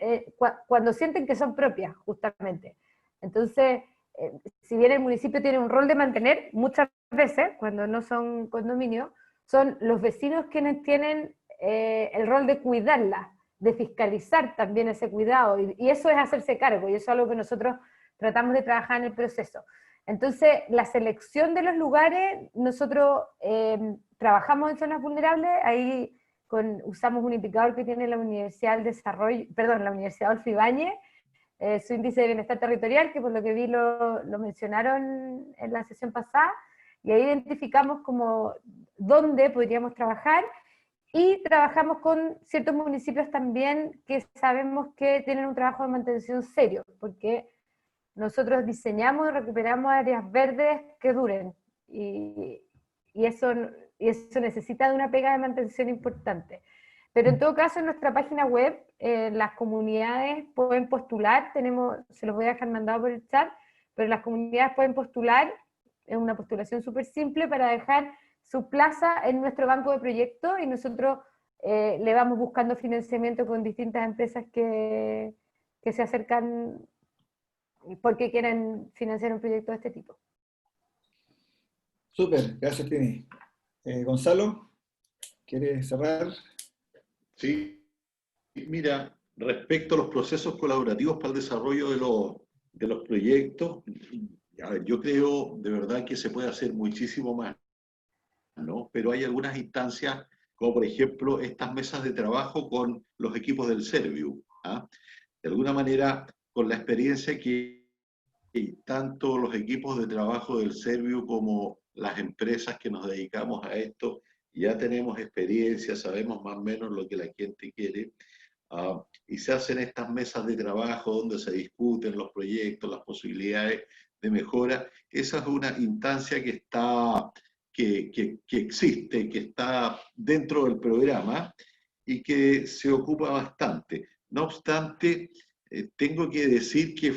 cuando sienten que son propias, justamente. Entonces, si bien el municipio tiene un rol de mantener, muchas veces, cuando no son condominios, son los vecinos quienes tienen el rol de cuidarlas, de fiscalizar también ese cuidado, y eso es hacerse cargo, y eso es algo que nosotros tratamos de trabajar en el proceso. Entonces, la selección de los lugares, nosotros trabajamos en zonas vulnerables, ahí usamos un indicador que tiene la Universidad del Desarrollo, perdón, la Universidad Adolfo Ibáñez, su índice de bienestar territorial, que por lo que vi lo mencionaron en la sesión pasada, y ahí identificamos como dónde podríamos trabajar, y trabajamos con ciertos municipios también que sabemos que tienen un trabajo de mantención serio, porque nosotros diseñamos y recuperamos áreas verdes que duren, y eso necesita de una pega de mantención importante. Pero en todo caso, en nuestra página web, las comunidades pueden postular, se los voy a dejar mandado por el chat, pero las comunidades pueden postular, es una postulación súper simple para dejar su plaza en nuestro banco de proyectos, y nosotros le vamos buscando financiamiento con distintas empresas que se acercan porque quieren financiar un proyecto de este tipo. Súper, gracias Tini. Gonzalo, ¿quieres cerrar? Sí, mira, respecto a los procesos colaborativos para el desarrollo de los proyectos, yo creo de verdad que se puede hacer muchísimo más, ¿no? Pero hay algunas instancias, como por ejemplo estas mesas de trabajo con los equipos del Serviu, ¿ah? De alguna manera, con la experiencia que tanto los equipos de trabajo del Serviu como las empresas que nos dedicamos a esto, ya tenemos experiencia, sabemos más o menos lo que la gente quiere, y se hacen estas mesas de trabajo donde se discuten los proyectos, las posibilidades de mejora. Esa es una instancia que existe, que está dentro del programa y que se ocupa bastante. No obstante, tengo que decir que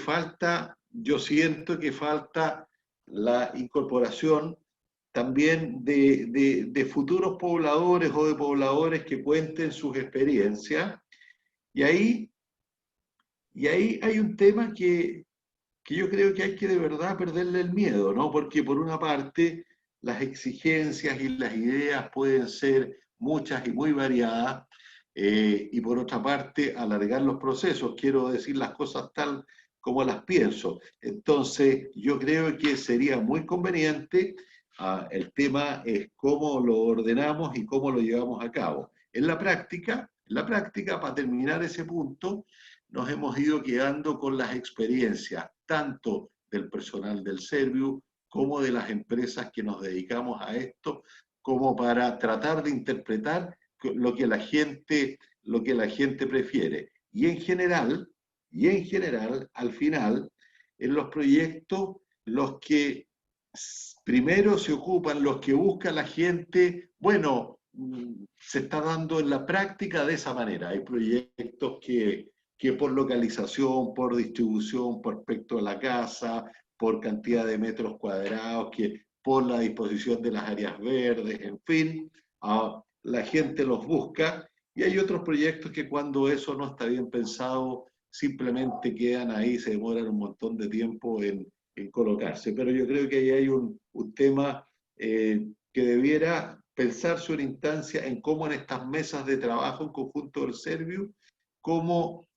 yo siento que falta la incorporación también de futuros pobladores o de pobladores que cuenten sus experiencias. Y ahí hay un tema que yo creo que hay que de verdad perderle el miedo, ¿no? Porque por una parte las exigencias y las ideas pueden ser muchas y muy variadas, y por otra parte alargar los procesos, quiero decir las cosas tal como las pienso. Entonces yo creo que sería muy conveniente, el tema es cómo lo ordenamos y cómo lo llevamos a cabo. En la práctica, para terminar ese punto, nos hemos ido quedando con las experiencias, tanto del personal del Serviu, como de las empresas que nos dedicamos a esto, como para tratar de interpretar lo que la gente prefiere. Y en general, al final, en los proyectos, los que primero se ocupan, los que busca la gente, bueno, se está dando en la práctica de esa manera. Hay proyectos que por localización, por distribución, por aspecto de la casa, por cantidad de metros cuadrados, que por la disposición de las áreas verdes, en fin, la gente los busca. Y hay otros proyectos que cuando eso no está bien pensado, simplemente quedan ahí, se demoran un montón de tiempo en colocarse. Pero yo creo que ahí hay un tema que debiera pensarse una instancia en cómo en estas mesas de trabajo en conjunto del Serviu, cómo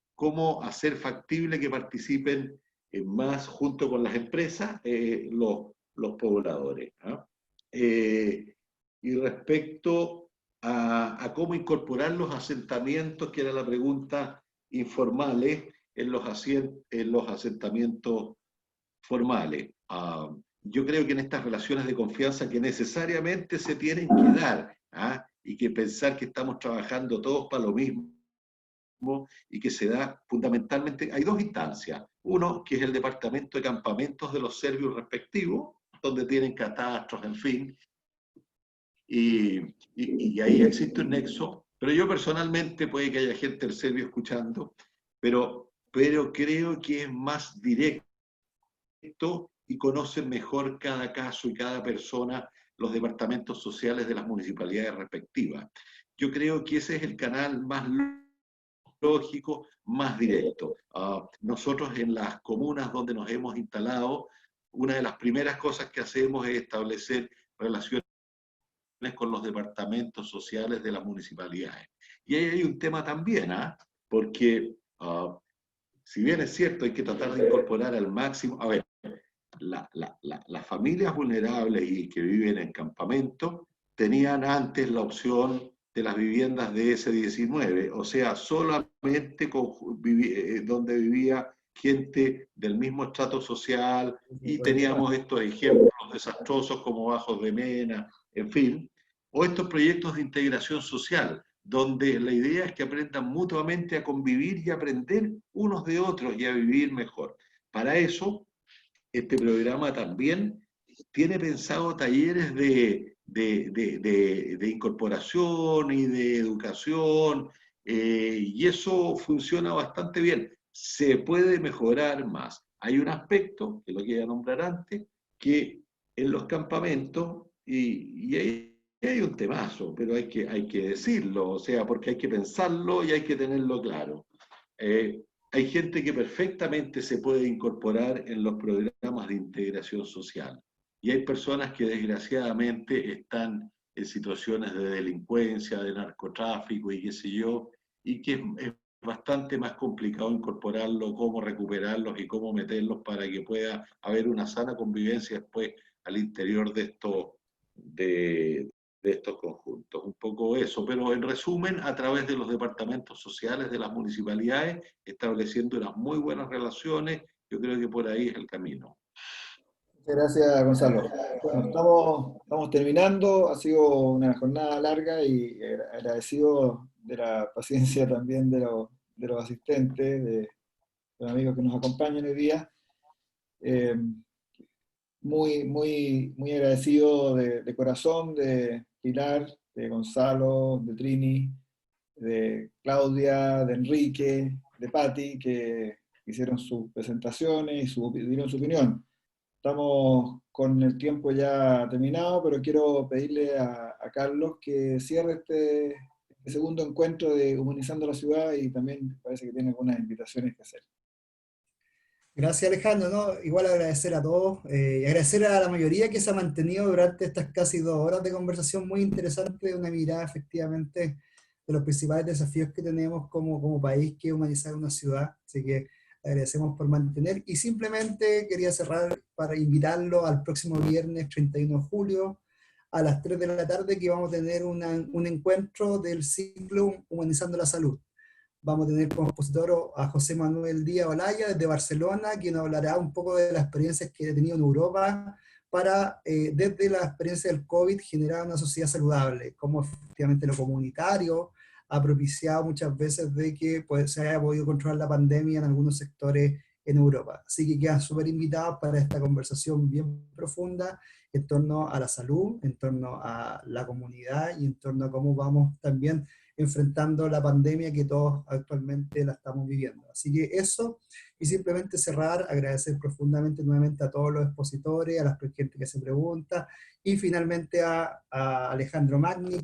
hacer factible que participen más junto con las empresas los pobladores, ¿ah? Y respecto a cómo incorporar los asentamientos, que era la pregunta, informales en los asentamientos formales. Yo creo que en estas relaciones de confianza que necesariamente se tienen que dar, y que pensar que estamos trabajando todos para lo mismo, y que se da fundamentalmente, hay dos instancias. Uno, que es el departamento de campamentos de los servios respectivos, donde tienen catastros, en fin, y ahí existe un nexo, pero yo personalmente, puede que haya gente del Serviu escuchando, pero creo que es más directo y conocen mejor cada caso y cada persona los departamentos sociales de las municipalidades respectivas. Yo creo que ese es el canal más lógico, más directo. Nosotros en las comunas donde nos hemos instalado, una de las primeras cosas que hacemos es establecer relaciones con los departamentos sociales de las municipalidades. Y ahí hay un tema también, porque si bien es cierto, hay que tratar de incorporar al máximo, a ver, las familias vulnerables y que viven en campamento tenían antes la opción de las viviendas de S19, o sea, solamente donde vivía gente del mismo estrato social, y teníamos estos ejemplos desastrosos como Bajos de Mena, en fin, o estos proyectos de integración social, donde la idea es que aprendan mutuamente a convivir y aprender unos de otros y a vivir mejor. Para eso, este programa también tiene pensado talleres de incorporación y de educación, y eso funciona bastante bien. Se puede mejorar más. Hay un aspecto, que lo quería nombrar antes, que en los campamentos, y ahí hay un temazo, pero hay que decirlo, o sea, porque hay que pensarlo y hay que tenerlo claro. Hay gente que perfectamente se puede incorporar en los programas de integración social. Y hay personas que desgraciadamente están en situaciones de delincuencia, de narcotráfico y qué sé yo, y que es bastante más complicado incorporarlo, cómo recuperarlos y cómo meterlos para que pueda haber una sana convivencia después al interior de estos conjuntos. Un poco eso, pero en resumen, a través de los departamentos sociales de las municipalidades, estableciendo unas muy buenas relaciones, yo creo que por ahí es el camino. Muchas gracias, Gonzalo. Bueno, estamos terminando, ha sido una jornada larga y agradecido de la paciencia también de los asistentes, de los amigos que nos acompañan hoy día. Muy agradecido de corazón de Pilar, de Gonzalo, de Trini, de Claudia, de Enrique, de Patti, que hicieron sus presentaciones y dieron su opinión. Estamos con el tiempo ya terminado, pero quiero pedirle a Carlos que cierre este segundo encuentro de Humanizando la Ciudad y también parece que tiene algunas invitaciones que hacer. Gracias, Alejandro, ¿no? Igual agradecer a todos y agradecer a la mayoría que se ha mantenido durante estas casi 2 horas de conversación muy interesante, una mirada efectivamente de los principales desafíos que tenemos como país, que es humanizar una ciudad. Así que agradecemos por mantener, y simplemente quería cerrar para invitarlo al próximo viernes 31 de julio a las 3 de la tarde, que vamos a tener un encuentro del ciclo Humanizando la Salud. Vamos a tener como expositor a José Manuel Díaz Olaya desde Barcelona, quien hablará un poco de las experiencias que he tenido en Europa para, desde la experiencia del COVID, generar una sociedad saludable, cómo efectivamente lo comunitario ha propiciado muchas veces de que pues, se haya podido controlar la pandemia en algunos sectores en Europa. Así que quedan súper invitados para esta conversación bien profunda en torno a la salud, en torno a la comunidad y en torno a cómo vamos también enfrentando la pandemia que todos actualmente la estamos viviendo. Así que eso, y simplemente cerrar, agradecer profundamente nuevamente a todos los expositores, a la gente que se pregunta, y finalmente a Alejandro Magni,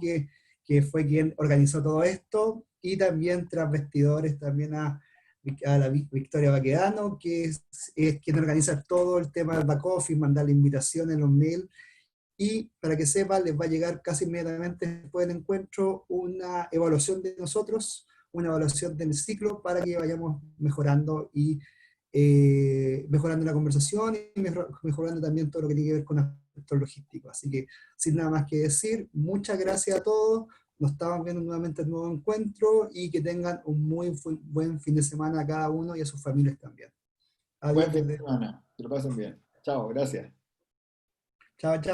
que fue quien organizó todo esto, y también tras bastidores también a la Victoria Baquedano, que es quien organiza todo el tema del back office, mandar la invitación en los mails. Y para que sepan, les va a llegar casi inmediatamente después del encuentro una evaluación de nosotros, una evaluación del ciclo, para que vayamos mejorando y mejorando la conversación y mejorando también todo lo que tiene que ver con aspectos logísticos. Así que, sin nada más que decir, muchas gracias a todos, nos estamos viendo nuevamente en un nuevo encuentro y que tengan un muy buen fin de semana a cada uno y a sus familias también. Adiós. Buen fin de semana, que lo pasen bien. Chao, gracias. Chao, chao.